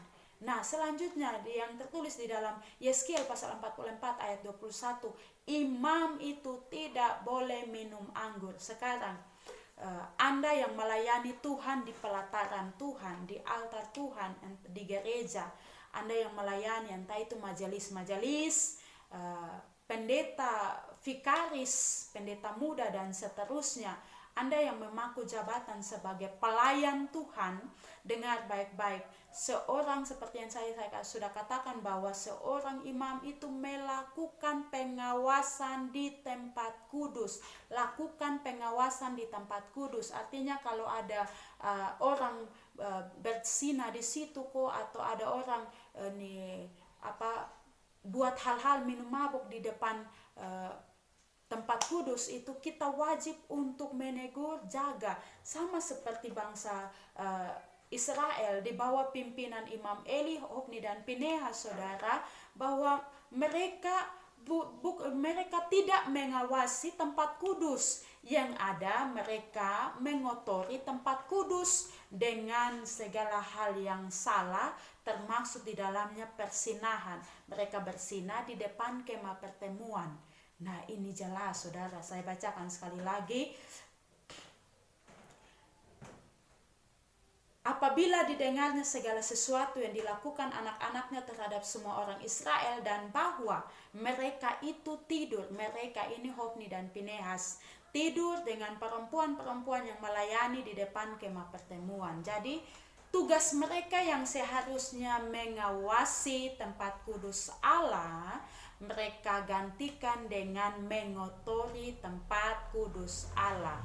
Nah selanjutnya yang tertulis di dalam Yeskiel pasal 44 ayat 21, imam itu tidak boleh minum anggur. Sekarang Anda yang melayani Tuhan di pelataran Tuhan, di altar Tuhan, di gereja, Anda yang melayani entah itu majelis-majelis, pendeta, vikaris, pendeta muda dan seterusnya, Anda yang memaku jabatan sebagai pelayan Tuhan, dengar baik-baik. Seorang seperti yang saya sudah katakan bahwa seorang imam itu melakukan pengawasan di tempat kudus. Lakukan pengawasan di tempat kudus. Artinya kalau ada orang berzina di situ kok, atau ada orang buat hal-hal minum mabuk di depan tempat kudus, itu kita wajib untuk menegur, jaga. Sama seperti bangsa Israel di bawah pimpinan Imam Eli, Hofni dan Pinehas saudara, bahwa mereka tidak mengawasi tempat kudus. Yang ada mereka mengotori tempat kudus dengan segala hal yang salah, termasuk di dalamnya persinahan. Mereka bersinah di depan kemah pertemuan. Nah ini jelas saudara, saya bacakan sekali lagi. Apabila didengarnya segala sesuatu yang dilakukan anak-anaknya terhadap semua orang Israel, dan bahwa mereka itu tidur, mereka ini Hofni dan Pinehas, tidur dengan perempuan-perempuan yang melayani di depan kemah pertemuan. Jadi tugas mereka yang seharusnya mengawasi tempat kudus Allah, mereka gantikan dengan mengotori tempat kudus Allah.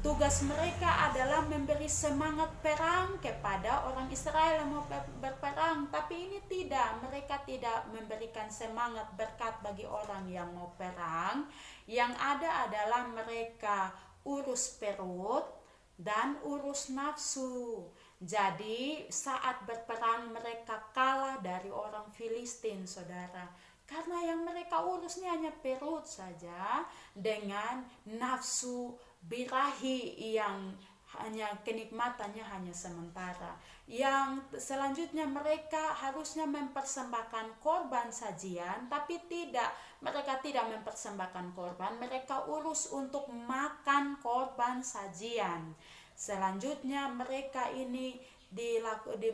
Tugas mereka adalah memberi semangat perang kepada orang Israel yang mau berperang. Tapi ini tidak, mereka tidak memberikan semangat berkat bagi orang yang mau perang. Yang ada adalah mereka urus perut dan urus nafsu. Jadi saat berperang mereka kalah dari orang Filistin saudara. Karena yang mereka urusnya hanya perut saja dengan nafsu birahi yang hanya kenikmatannya hanya sementara. Yang selanjutnya mereka harusnya mempersembahkan korban sajian, tapi tidak, mereka tidak mempersembahkan korban, mereka urus untuk makan korban sajian. Selanjutnya mereka ini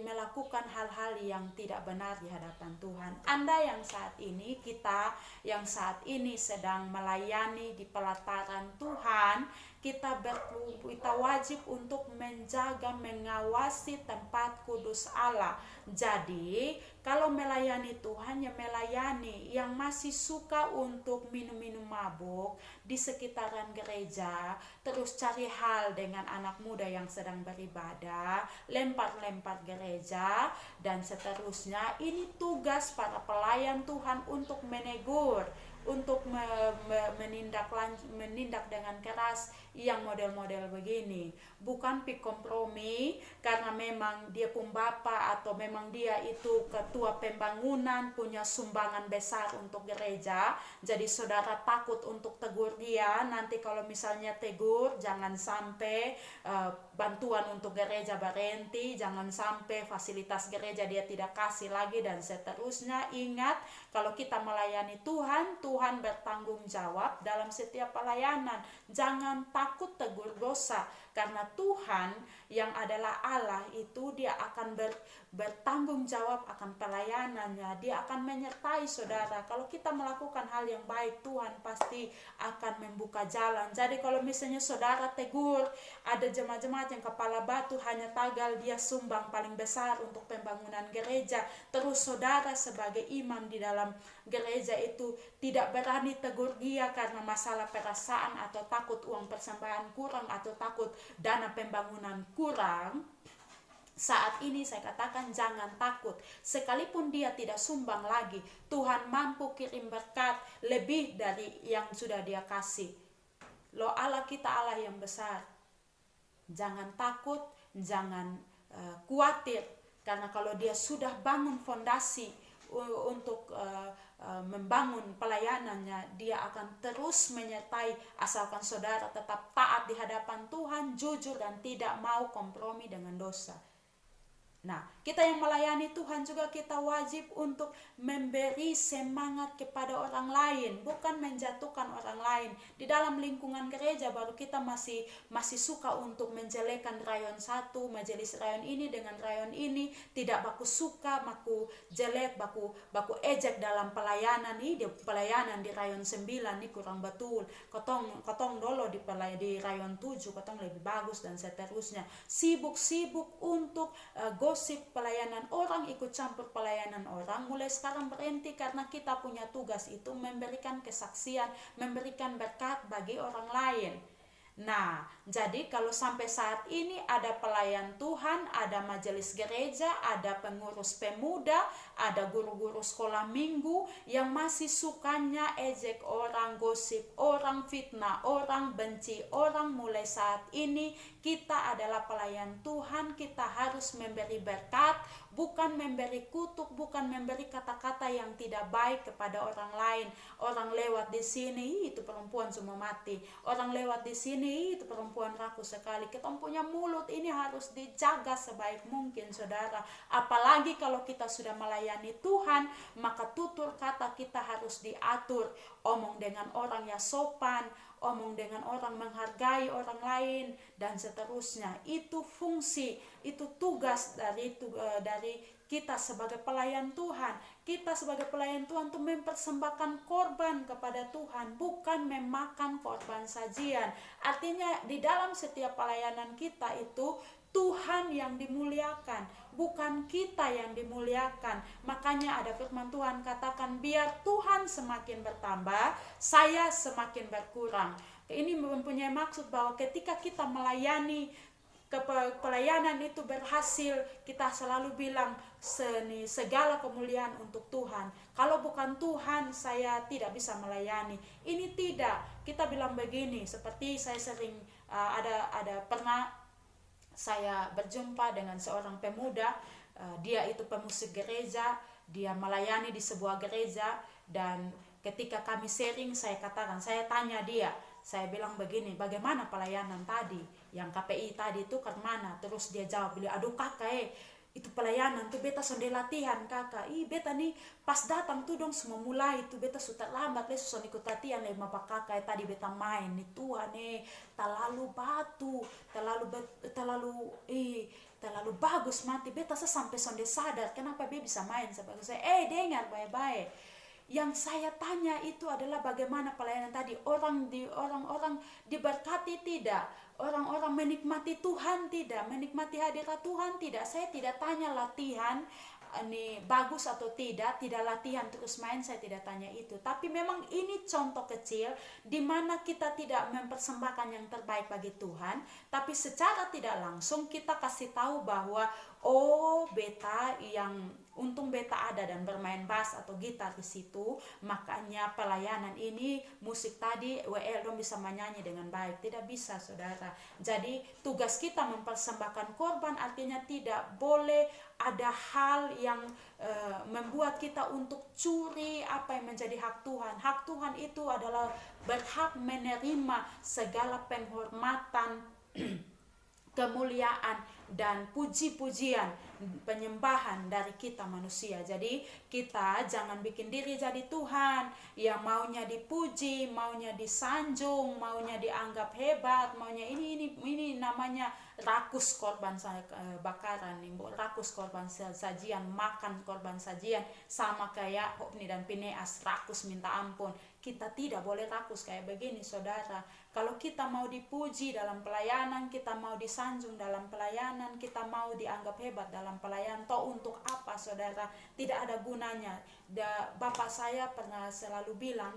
melakukan hal-hal yang tidak benar di hadapan Tuhan. Anda yang saat ini, kita yang saat ini sedang melayani di pelataran Tuhan, kita wajib untuk menjaga, mengawasi tempat kudus Allah. Jadi kalau melayani Tuhan, ya melayani yang masih suka untuk minum-minum mabuk di sekitaran gereja, terus cari hal dengan anak muda yang sedang beribadah, lempar-lempar gereja dan seterusnya. Ini tugas para pelayan Tuhan untuk menegur, untuk menindak dengan keras yang model-model begini. Bukan pi kompromi karena memang dia pun bapak atau memang dia itu ketua pembangunan, punya sumbangan besar untuk gereja, jadi saudara takut untuk tegur dia. Nanti kalau misalnya tegur, jangan sampai bantuan untuk gereja berhenti, jangan sampai fasilitas gereja dia tidak kasih lagi dan seterusnya. Ingat, kalau kita melayani Tuhan, Tuhan bertanggung jawab dalam setiap pelayanan. Jangan takut tegur dosa, karena Tuhan yang adalah Allah itu dia akan bertanggung jawab akan pelayanannya. Dia akan menyertai saudara. Kalau kita melakukan hal yang baik, Tuhan pasti akan membuka jalan. Jadi kalau misalnya saudara tegur, ada jemaat-jemaat yang kepala batu hanya tagal dia sumbang paling besar untuk pembangunan gereja, terus saudara sebagai imam di dalam gereja itu tidak berani tegur dia karena masalah perasaan atau takut uang persembahan kurang atau takut dana pembangunan kurang. Saat ini saya katakan jangan takut. Sekalipun dia tidak sumbang lagi, Tuhan mampu kirim berkat lebih dari yang sudah dia kasih. Loh, Allah kita Allah yang besar. Jangan takut, jangan khawatir. Karena kalau dia sudah bangun fondasi untuk membangun pelayanannya, dia akan terus menyertai asalkan saudara tetap taat di hadapan Tuhan, jujur dan tidak mau kompromi dengan dosa. Nah, kita yang melayani Tuhan juga kita wajib untuk memberi semangat kepada orang lain, bukan menjatuhkan orang lain. Di dalam lingkungan gereja baru kita masih suka untuk menjelekan rayon satu, majelis rayon ini dengan rayon ini, tidak baku suka, baku jelek, baku ejek dalam pelayanan ini, pelayanan di rayon 9 ini kurang betul. Kotong dolo di rayon 7, kotong lebih bagus dan seterusnya. Sibuk untuk gosip pelayanan orang, ikut campur pelayanan orang, mulai sekarang berhenti, karena kita punya tugas itu memberikan kesaksian, memberikan berkat bagi orang lain. Nah, jadi kalau sampai saat ini ada pelayan Tuhan, ada majelis gereja, ada pengurus pemuda, ada guru-guru sekolah minggu yang masih sukanya ejek orang, gosip orang, fitnah orang, benci orang, mulai saat ini kita adalah pelayan Tuhan, kita harus memberi berkat, bukan memberi kutuk, bukan memberi kata-kata yang tidak baik kepada orang lain. Orang lewat di sini, itu perempuan semua mati. Orang lewat di sini, itu perempuan rakus sekali. Kita punya mulut ini harus dijaga sebaik mungkin, saudara. Apalagi kalau kita sudah melayani Tuhan, maka tutur kata kita harus diatur. Omong dengan orang yang sopan, omong dengan orang menghargai orang lain, dan seterusnya. Itu fungsi, itu tugas dari kita sebagai pelayan Tuhan. Kita sebagai pelayan Tuhan itu mempersembahkan korban kepada Tuhan, bukan memakan korban sajian. Artinya di dalam setiap pelayanan kita itu Tuhan yang dimuliakan, bukan kita yang dimuliakan. Makanya ada firman Tuhan katakan, biar Tuhan semakin bertambah, saya semakin berkurang. Ini mempunyai maksud bahwa ketika kita melayani, pelayanan itu berhasil, kita selalu bilang segala kemuliaan untuk Tuhan. Kalau bukan Tuhan, saya tidak bisa melayani. Ini tidak, kita bilang begini, seperti saya sering pernah saya berjumpa dengan seorang pemuda, dia itu pemusik gereja, dia melayani di sebuah gereja, dan ketika kami sharing, saya tanya dia, saya bilang begini, bagaimana pelayanan tadi, yang KPI tadi itu ke mana? Terus dia jawab, aduh kakak itu pelayanan tuh beta sonde latihan kakak, beta nih pas datang tuh dong semua mulai itu beta sudah lambat lesu son ikut latihan lema pak kakak tadi beta main nih Tuhan terlalu batu, terlalu bagus mati beta sampai sonde sadar kenapa dia bisa main sebagus saya. Dengar baik-baik, yang saya tanya itu adalah bagaimana pelayanan tadi, orang-orang diberkati tidak, orang-orang menikmati Tuhan tidak, menikmati hadirat Tuhan tidak. Saya tidak tanya latihan ini bagus atau tidak latihan terus main, saya tidak tanya itu. Tapi memang ini contoh kecil di mana kita tidak mempersembahkan yang terbaik bagi Tuhan, tapi secara tidak langsung kita kasih tahu bahwa beta yang untung beta ada dan bermain bass atau gitar di situ, makanya pelayanan ini musik tadi WL dong bisa menyanyi dengan baik. Tidak bisa, saudara. Jadi tugas kita mempersembahkan korban, artinya tidak boleh ada hal yang membuat kita untuk curi apa yang menjadi hak Tuhan. Hak Tuhan itu adalah berhak menerima segala penghormatan kemuliaan dan puji-pujian, penyembahan dari kita manusia. Jadi kita jangan bikin diri jadi Tuhan yang maunya dipuji, maunya disanjung, maunya dianggap hebat, maunya ini namanya rakus korban bakaran, rakus korban sajian, makan korban sajian, sama kayak Hofni dan Pineas rakus minta ampun. Kita tidak boleh rakus kayak begini, saudara. Kalau kita mau dipuji dalam pelayanan, kita mau disanjung dalam pelayanan, kita mau dianggap hebat dalam pelayanan, toh untuk apa, saudara? Tidak ada gunanya. Bapak saya pernah selalu bilang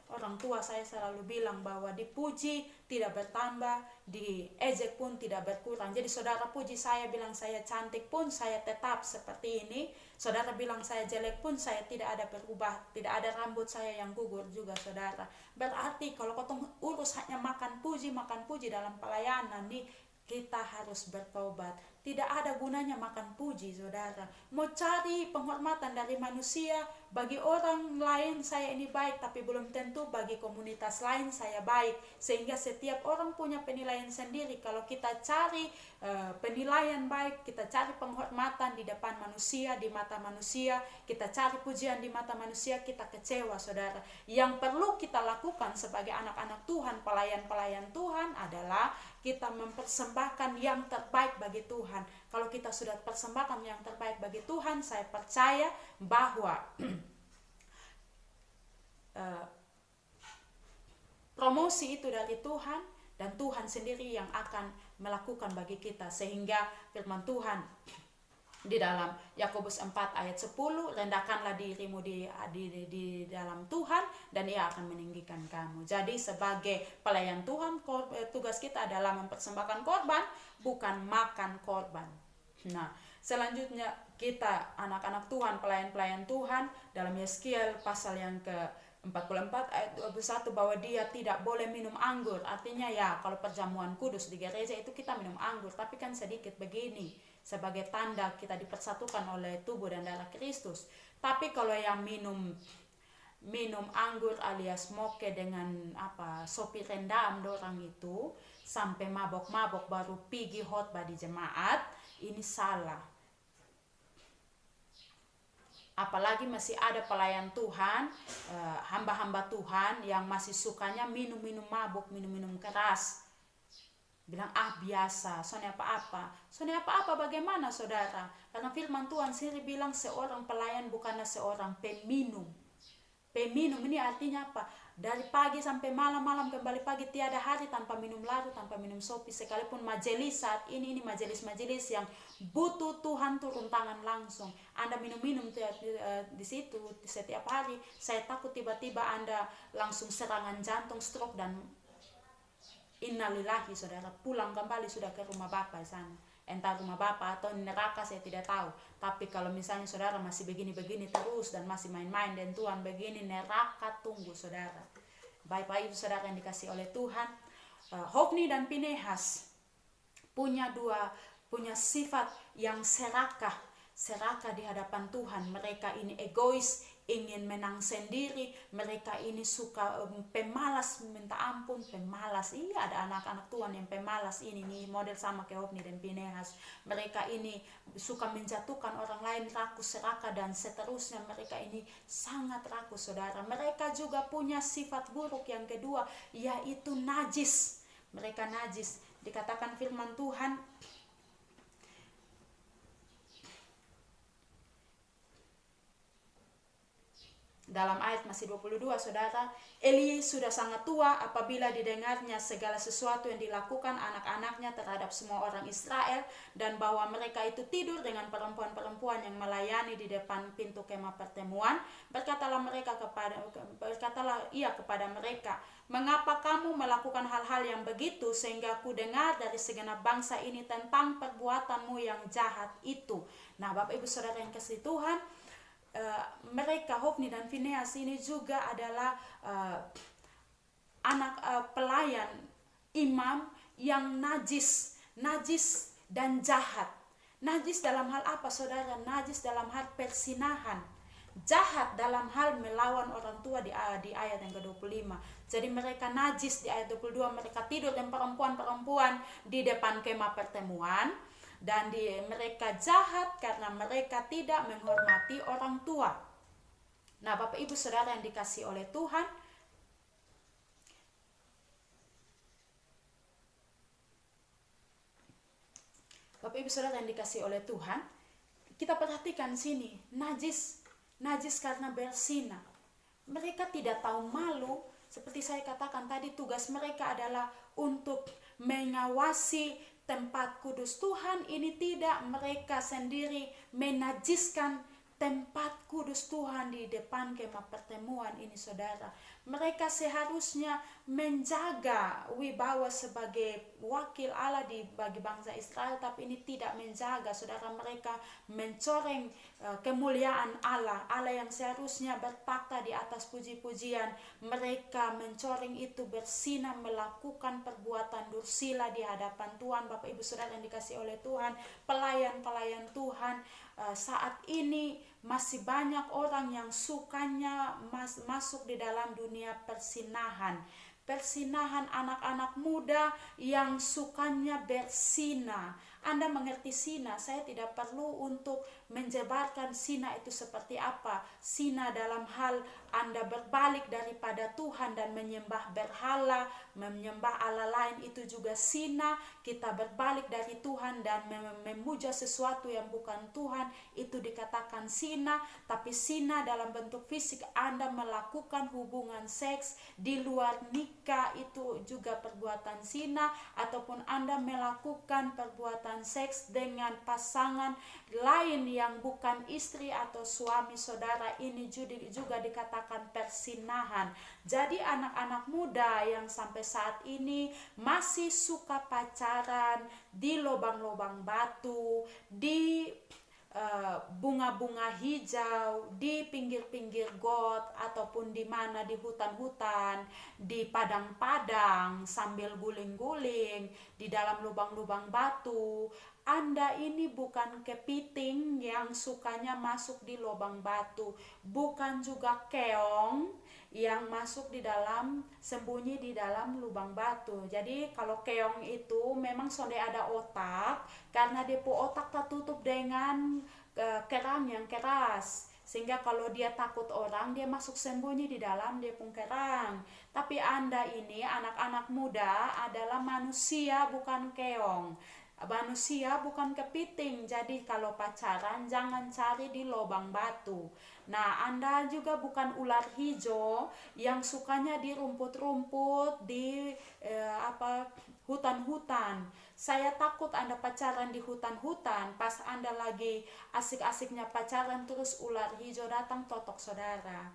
orang tua saya selalu bilang bahwa dipuji tidak bertambah, diejek pun tidak berkurang. Jadi saudara puji saya, bilang saya cantik pun saya tetap seperti ini. Saudara bilang saya jelek pun saya tidak ada berubah, tidak ada rambut saya yang gugur juga, saudara. Berarti kalau kau urus hanya makan puji dalam pelayanan nih, kita harus bertobat. Tidak ada gunanya makan puji, saudara. Mau cari penghormatan dari manusia, bagi orang lain saya ini baik, tapi belum tentu bagi komunitas lain saya baik. Sehingga setiap orang punya penilaian sendiri. Kalau kita cari penilaian baik, kita cari penghormatan di depan manusia, di mata manusia, kita cari pujian di mata manusia, kita kecewa, saudara. Yang perlu kita lakukan sebagai anak-anak Tuhan, pelayan-pelayan Tuhan adalah kita mempersembahkan yang terbaik bagi Tuhan. Kalau kita sudah persembahkan yang terbaik bagi Tuhan, saya percaya bahwa promosi itu dari Tuhan, dan Tuhan sendiri yang akan melakukan bagi kita. Sehingga firman Tuhan di dalam Yakobus 4 ayat 10, rendahkanlah dirimu di dalam Tuhan dan Ia akan meninggikan kamu. Jadi sebagai pelayan Tuhan, tugas kita adalah mempersembahkan korban, bukan makan korban. Nah, selanjutnya kita anak-anak Tuhan, pelayan-pelayan Tuhan, dalam Yeskiel pasal yang ke-44 ayat 21, bahwa dia tidak boleh minum anggur. Artinya ya, kalau perjamuan kudus di gereja itu kita minum anggur, tapi kan sedikit begini, sebagai tanda kita dipersatukan oleh tubuh dan darah Kristus. Tapi kalau yang minum anggur alias moke dengan sopi rendam dorang itu sampai mabok-mabok baru pergi khotbah di jemaat, ini salah. Apalagi masih ada pelayan Tuhan, hamba-hamba Tuhan yang masih sukanya minum-minum mabuk, minum-minum keras. Bilang biasa, soalnya apa-apa bagaimana, saudara? Karena firman Tuhan sendiri bilang seorang pelayan bukanlah seorang peminum. Peminum ini artinya apa? Dari pagi sampai malam kembali pagi, tiada hari tanpa minum laru, tanpa minum sopi. Sekalipun majelis saat ini majelis-majelis yang butuh Tuhan turun tangan langsung. Anda minum-minum di situ setiap hari, saya takut tiba-tiba Anda langsung serangan jantung, stroke, dan innalillahi, saudara, pulang kembali sudah ke rumah Bapak sana. Entah rumah Bapak atau neraka, saya tidak tahu. Tapi kalau misalnya saudara masih begini-begini terus dan masih main-main dan Tuhan begini, neraka tunggu, saudara. Baik-baik saudara yang dikasih oleh Tuhan, Hofni dan Pinehas punya sifat yang serakah di hadapan Tuhan. Mereka ini egois, ingin menang sendiri. Mereka ini suka pemalas, minta ampun, pemalas. Iya, ada anak-anak Tuhan yang pemalas ini nih, model sama kayak Hofni dan Pinehas. Mereka ini suka menjatuhkan orang lain, rakus, serakah, dan seterusnya. Mereka ini sangat rakus, saudara. Mereka juga punya sifat buruk yang kedua, yaitu najis. Mereka najis. Dikatakan firman Tuhan dalam ayat masih 22, saudara, Eli sudah sangat tua apabila didengarnya segala sesuatu yang dilakukan anak-anaknya terhadap semua orang Israel, dan bahwa mereka itu tidur dengan perempuan-perempuan yang melayani di depan pintu kemah pertemuan. Berkatalah ia kepada mereka, mengapa kamu melakukan hal-hal yang begitu, sehingga ku dengar dari segenap bangsa ini tentang perbuatanmu yang jahat itu. Nah, Bapak Ibu Saudara yang kasih Tuhan, mereka Hofni dan Fineas ini juga adalah anak pelayan imam yang najis dan jahat. Najis dalam hal apa, saudara? Najis dalam hal persinahan. jahat dalam hal melawan orang tua di ayat yang ke-25. Jadi mereka najis di ayat 22, mereka tidur dengan perempuan-perempuan di depan kemah pertemuan, dan mereka jahat karena mereka tidak menghormati orang tua. Nah, Bapak Ibu Saudara yang dikasihi oleh Tuhan, Bapak Ibu Saudara yang dikasihi oleh Tuhan, kita perhatikan sini, najis karena berzina. Mereka tidak tahu malu. Seperti saya katakan tadi, tugas mereka adalah untuk mengawasi tempat kudus Tuhan ini, tidak mereka sendiri menajiskan tempat kudus Tuhan di depan kemah pertemuan ini, saudara. Mereka seharusnya menjaga wibawa sebagai wakil Allah bagi bangsa Israel, tapi ini tidak menjaga, saudara. Mereka mencoreng kemuliaan Allah yang seharusnya bertakhta di atas puji-pujian. Mereka mencoreng itu, bersinar, melakukan perbuatan dursila di hadapan Tuhan. Bapak Ibu Saudara yang dikasihi oleh Tuhan, pelayan-pelayan Tuhan, saat ini masih banyak orang yang sukanya masuk di dalam dunia persinahan. Anak-anak muda yang sukanya bersina. Anda mengerti sina? Saya tidak perlu untuk menjabarkan sina itu seperti apa. Sina dalam hal Anda berbalik daripada Tuhan dan menyembah berhala, menyembah Allah lain, itu juga sina. Kita berbalik dari Tuhan dan memuja sesuatu yang bukan Tuhan, itu dikatakan sina. Tapi sina dalam bentuk fisik, Anda melakukan hubungan seks di luar nikah, itu juga perbuatan sina. Ataupun Anda melakukan perbuatan seks dengan pasangan lain yang bukan istri atau suami saudara, ini juga dikatakan persinahan. Jadi anak-anak muda yang sampai saat ini masih suka pacaran di lubang-lubang batu, di bunga-bunga hijau, di pinggir-pinggir got, ataupun di mana, di hutan-hutan, di padang-padang, sambil guling-guling di dalam lubang-lubang batu. Anda ini bukan kepiting yang sukanya masuk di lubang batu, bukan juga keong yang masuk di dalam, sembunyi di dalam lubang batu. Jadi kalau keong itu memang sudah ada otak, karena dia otak tertutup dengan kerang yang keras, sehingga kalau dia takut orang, dia masuk sembunyi di dalam dia pun kerang. Tapi Anda ini anak-anak muda adalah manusia, bukan keong. Manusia bukan kepiting. Jadi kalau pacaran jangan cari di lubang batu. Nah, Anda juga bukan ular hijau yang sukanya di rumput-rumput, di hutan-hutan. Saya takut Anda pacaran di hutan-hutan, pas Anda lagi asik-asiknya pacaran, terus ular hijau datang totok saudara.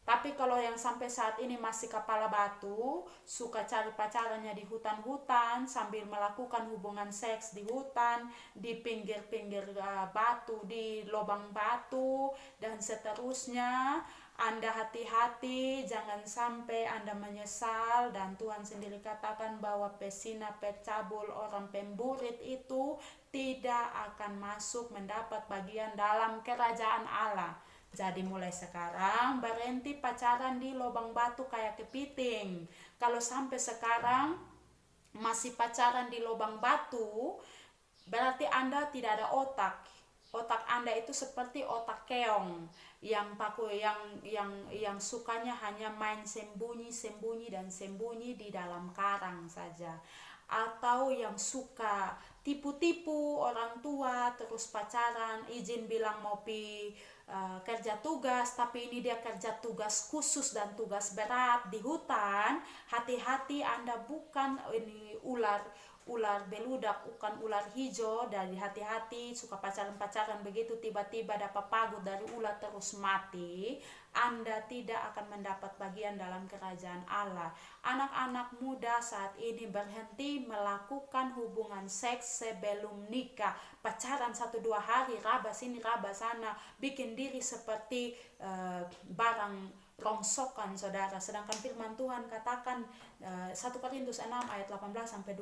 Tapi kalau yang sampai saat ini masih kepala batu, suka cari pacarannya di hutan-hutan, sambil melakukan hubungan seks di hutan, di pinggir-pinggir batu, di lubang batu, dan seterusnya, Anda hati-hati, jangan sampai Anda menyesal. Dan Tuhan sendiri katakan bahwa pesina, pecabul, orang pemburit itu tidak akan masuk mendapat bagian dalam kerajaan Allah. Jadi mulai sekarang berhenti pacaran di lubang batu kayak kepiting. Kalau sampai sekarang masih pacaran di lubang batu, berarti Anda tidak ada otak. Otak Anda itu seperti otak keong yang sukanya hanya main sembunyi di dalam karang saja, atau yang suka tipu-tipu orang tua, terus pacaran, izin bilang mau kerja tugas, tapi ini dia kerja tugas khusus dan tugas berat di hutan. Hati-hati, Anda bukan ini ular beludak, bukan ular hijau. Dari hati-hati, suka pacaran begitu, tiba-tiba dapat pagut dari ular terus mati, Anda tidak akan mendapat bagian dalam kerajaan Allah. Anak-anak muda saat ini berhenti melakukan hubungan seks sebelum nikah. Pacaran 1-2 hari, raba sini raba sana, bikin diri seperti barang rongsokan, saudara. Sedangkan firman Tuhan katakan 1 Korintus 6 ayat 18-20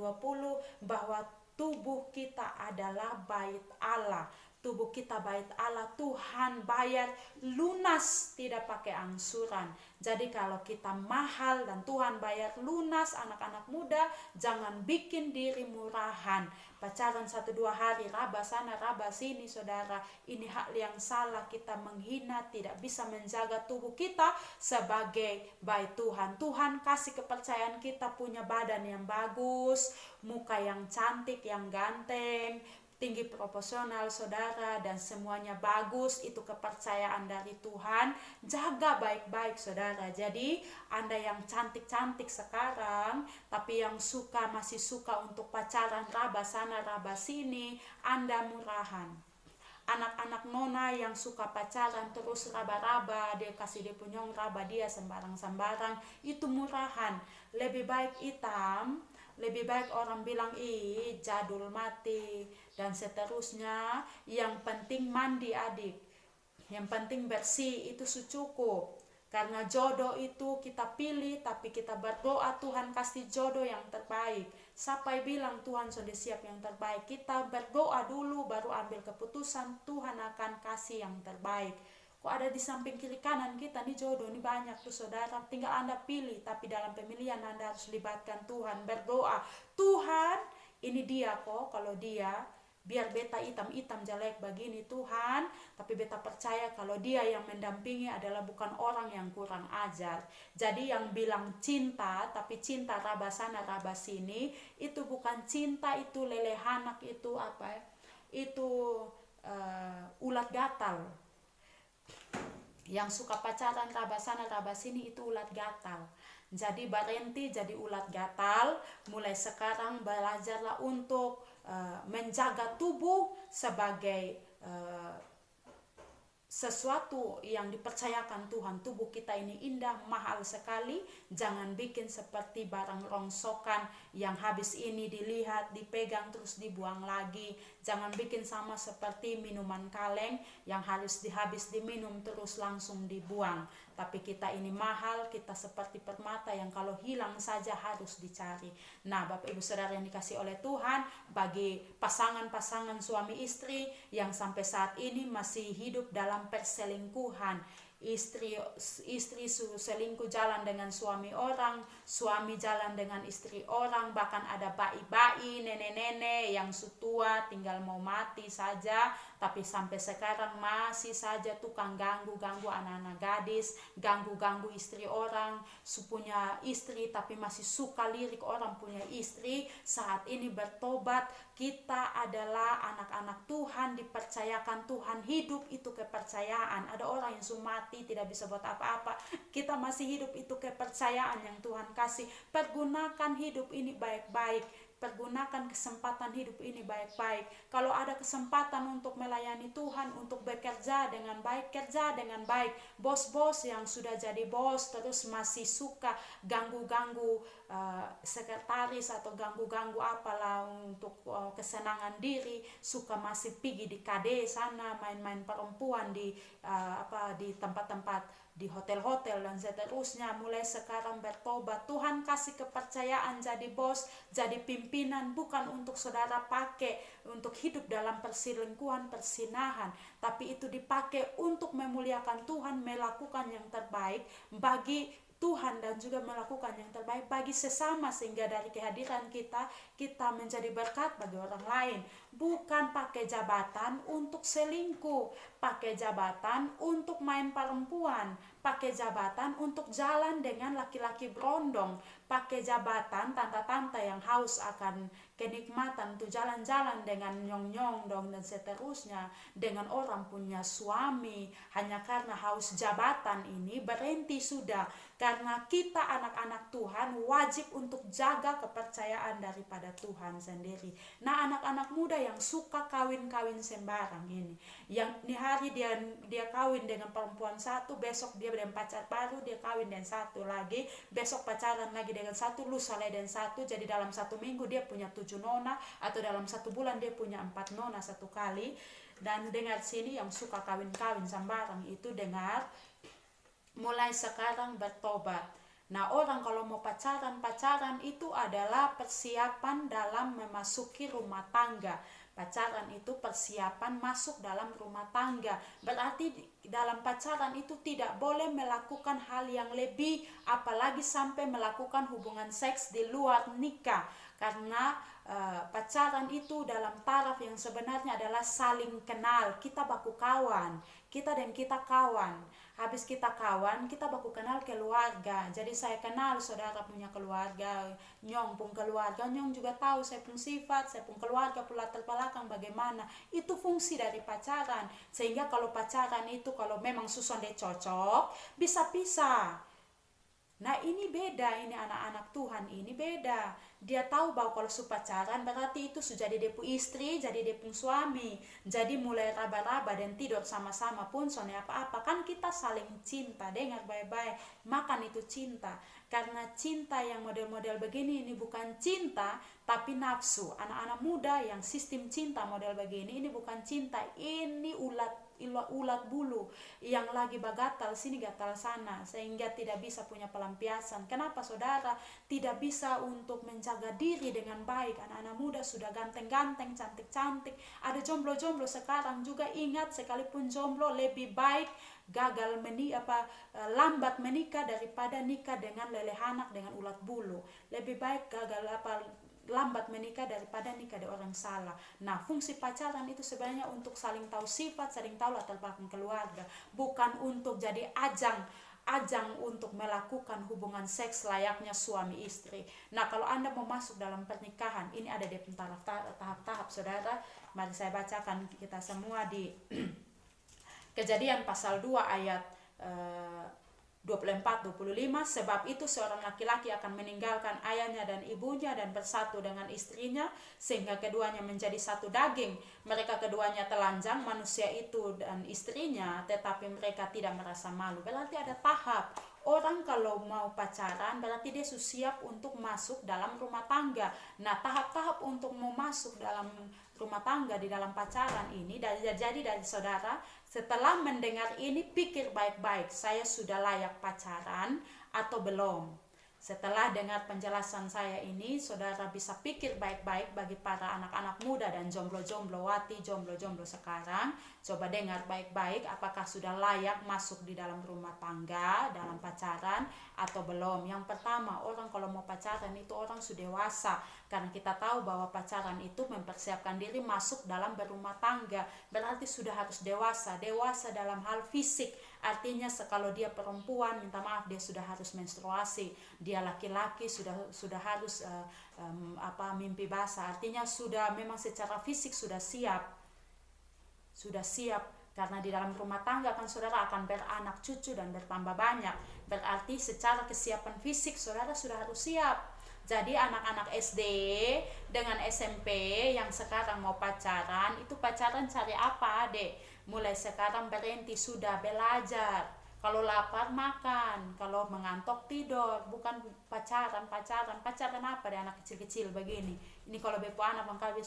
bahwa tubuh kita adalah bait Allah. tubuh kita bait Allah, Tuhan bayar lunas, tidak pakai angsuran. Jadi kalau kita mahal dan Tuhan bayar lunas, anak-anak muda jangan bikin diri murahan. Pacaran 1-2 hari, raba sana raba sini, saudara, ini hal yang salah. Kita menghina, tidak bisa menjaga tubuh kita sebagai bait Tuhan. Tuhan kasih kepercayaan kita punya badan yang bagus, muka yang cantik, yang ganteng, tinggi proporsional, saudara, dan semuanya bagus. Itu kepercayaan dari Tuhan. Jaga baik-baik, saudara. Jadi Anda yang cantik-cantik sekarang tapi yang masih suka untuk pacaran, raba sana raba sini, Anda murahan. Anak-anak nona yang suka pacaran terus raba-raba, dia kasih dia punyong raba dia sembarang-sembarang, itu murahan. Lebih baik hitam, lebih baik orang bilang ih jadul mati dan seterusnya. Yang penting mandi adik, yang penting bersih, itu cukup. Karena jodoh itu kita pilih, tapi kita berdoa Tuhan kasih jodoh yang terbaik. Sampai bilang Tuhan sudah siap yang terbaik, kita berdoa dulu baru ambil keputusan, Tuhan akan kasih yang terbaik. Kok ada di samping kiri kanan kita nih jodoh nih banyak tuh, saudara, tinggal Anda pilih. Tapi dalam pemilihan Anda harus libatkan Tuhan, berdoa, Tuhan ini dia kok, kalau dia biar beta hitam jelek begini Tuhan, tapi beta percaya kalau dia yang mendampingi adalah bukan orang yang kurang ajar. Jadi yang bilang cinta, tapi cinta raba sana raba sini, itu bukan cinta, itu lelehanak, itu apa ya? Itu ulat gatal. Yang suka pacaran raba sana raba sini itu ulat gatal. Jadi berhenti jadi ulat gatal, mulai sekarang belajarlah untuk menjaga tubuh sebagai sesuatu yang dipercayakan Tuhan. Tubuh kita ini indah, mahal sekali. Jangan bikin seperti barang rongsokan yang habis ini dilihat, dipegang terus dibuang lagi. Jangan bikin sama seperti minuman kaleng yang harus habis diminum terus langsung dibuang. Tapi kita ini mahal, kita seperti permata yang kalau hilang saja harus dicari. Nah, Bapak Ibu Saudara yang dikasih oleh Tuhan, bagi pasangan-pasangan suami istri yang sampai saat ini masih hidup dalam perselingkuhan, istri selingkuh jalan dengan suami orang, suami jalan dengan istri orang, bahkan ada bayi-bayi, nenek-nenek yang tua tinggal mau mati saja, tapi sampai sekarang masih saja tukang ganggu anak-anak gadis, ganggu istri orang, punya istri tapi masih suka lirik orang punya istri. Saat ini bertobat, kita adalah anak-anak Tuhan, dipercayakan Tuhan hidup, itu kepercayaan. Ada orang yang sudah mati tidak bisa buat apa-apa, kita masih hidup, itu kepercayaan yang Tuhan kasih. Pergunakan hidup ini baik-baik, pergunakan kesempatan hidup ini baik-baik. Kalau ada kesempatan untuk melayani Tuhan, untuk bekerja dengan baik, kerja dengan baik. Bos-bos yang sudah jadi bos terus masih suka ganggu sekretaris atau ganggu apalah untuk kesenangan diri, suka masih pergi di KD sana, main-main perempuan di tempat-tempat, di hotel-hotel dan seterusnya. Mulai sekarang bertobat, Tuhan kasih kepercayaan jadi bos, jadi pimpinan, bukan untuk saudara pakai untuk hidup dalam perselingkuhan, persinahan, tapi itu dipakai untuk memuliakan Tuhan, melakukan yang terbaik bagi Tuhan dan juga melakukan yang terbaik bagi sesama, sehingga dari kehadiran kita menjadi berkat bagi orang lain. Bukan pakai jabatan untuk selingkuh, pakai jabatan untuk main perempuan, pakai jabatan untuk jalan dengan laki-laki berondong, pakai jabatan tante-tante yang haus akan kenikmatan tuh jalan-jalan dengan nyong-nyong dong dan seterusnya, dengan orang punya suami hanya karena haus jabatan. Ini berhenti sudah, karena kita anak-anak Tuhan wajib untuk jaga kepercayaan daripada Tuhan sendiri. Nah, anak-anak muda yang suka kawin-kawin sembarang ini, yang di hari dia kawin dengan perempuan satu, besok dia dengan pacar baru, dia kawin dengan satu lagi, besok pacaran lagi dengan satu, lusa dengan satu, jadi dalam 1 minggu dia punya 7 nona, atau dalam 1 bulan dia punya 4 nona 1 kali. Dan dengar sini yang suka kawin-kawin sembarang itu, dengar, mulai sekarang bertobat. Nah, orang kalau mau pacaran itu adalah persiapan dalam memasuki rumah tangga. Pacaran itu persiapan masuk dalam rumah tangga. Berarti dalam pacaran itu tidak boleh melakukan hal yang lebih, apalagi sampai melakukan hubungan seks di luar nikah. Karena pacaran itu dalam taraf yang sebenarnya adalah saling kenal. Kita baku kawan, kita dan kita kawan. Habis kita kawan, kita baku kenal keluarga. Jadi saya kenal saudara punya keluarga, Nyong pun keluarga, Nyong juga tahu saya pun sifat, saya pun keluarga pula latar belakang bagaimana. Itu fungsi dari pacaran. Sehingga kalau pacaran itu kalau memang susun dia cocok, bisa pisah. Nah ini beda, ini anak-anak Tuhan ini beda. Dia tahu bahwa kalau su pacaran berarti itu sudah jadi dia istri, jadi dia pun suami. Jadi mulai raba-raba dan tidur sama-sama pun soalnya apa-apa. Kan kita saling cinta, dengar baik-baik. Makan itu cinta. Karena cinta yang model-model begini ini bukan cinta, tapi nafsu. Anak-anak muda yang sistem cinta model begini, ini bukan cinta, ini ulat bulu yang lagi bagatal sini gatal sana, sehingga tidak bisa punya pelampiasan. Kenapa saudara tidak bisa untuk menjaga diri dengan baik? Anak-anak muda sudah ganteng-ganteng, cantik-cantik, ada jomblo-jomblo sekarang juga. Ingat, sekalipun jomblo lebih baik lambat menikah daripada nikah dengan lelehanak dengan ulat bulu. Lebih baik lambat menikah daripada nikah dengan orang salah. Nah, fungsi pacaran itu sebenarnya untuk saling tahu sifat, saling tahu latar belakang keluarga, bukan untuk jadi ajang untuk melakukan hubungan seks layaknya suami istri. Nah, kalau Anda mau masuk dalam pernikahan, ini ada di tahap-tahap saudara. Mari saya bacakan kita semua di Kejadian pasal 2 ayat 24-25. Sebab itu seorang laki-laki akan meninggalkan ayahnya dan ibunya dan bersatu dengan istrinya, sehingga keduanya menjadi satu daging. Mereka keduanya telanjang, manusia itu dan istrinya, tetapi mereka tidak merasa malu. Berarti ada tahap. Orang kalau mau pacaran berarti dia siap untuk masuk dalam rumah tangga. Nah, tahap-tahap untuk mau masuk dalam rumah tangga di dalam pacaran ini jadi dari saudara, setelah mendengar ini pikir baik-baik, saya sudah layak pacaran atau belum. Setelah dengar penjelasan saya ini, saudara bisa pikir baik-baik. Bagi para anak-anak muda dan jomblo-jomblowati, jomblo-jomblo sekarang, coba dengar baik-baik apakah sudah layak masuk di dalam rumah tangga, dalam pacaran atau belum. Yang pertama, orang kalau mau pacaran itu orang sudah dewasa, karena kita tahu bahwa pacaran itu mempersiapkan diri masuk dalam berumah tangga. Berarti sudah harus dewasa dalam hal fisik. Artinya kalau dia perempuan, minta maaf, dia sudah harus menstruasi. Dia laki-laki sudah harus mimpi basah. Artinya sudah memang secara fisik sudah siap. Karena di dalam rumah tangga kan saudara akan beranak cucu dan bertambah banyak. Berarti secara kesiapan fisik saudara sudah harus siap. Jadi anak-anak SD dengan SMP yang sekarang mau pacaran, itu pacaran cari apa, Adek? Mulai sekarang berhenti, sudah belajar. Kalau lapar makan, kalau mengantuk tidur. Bukan pacaran apa deh anak kecil-kecil begini. Ini kalau bepo anak mangkawi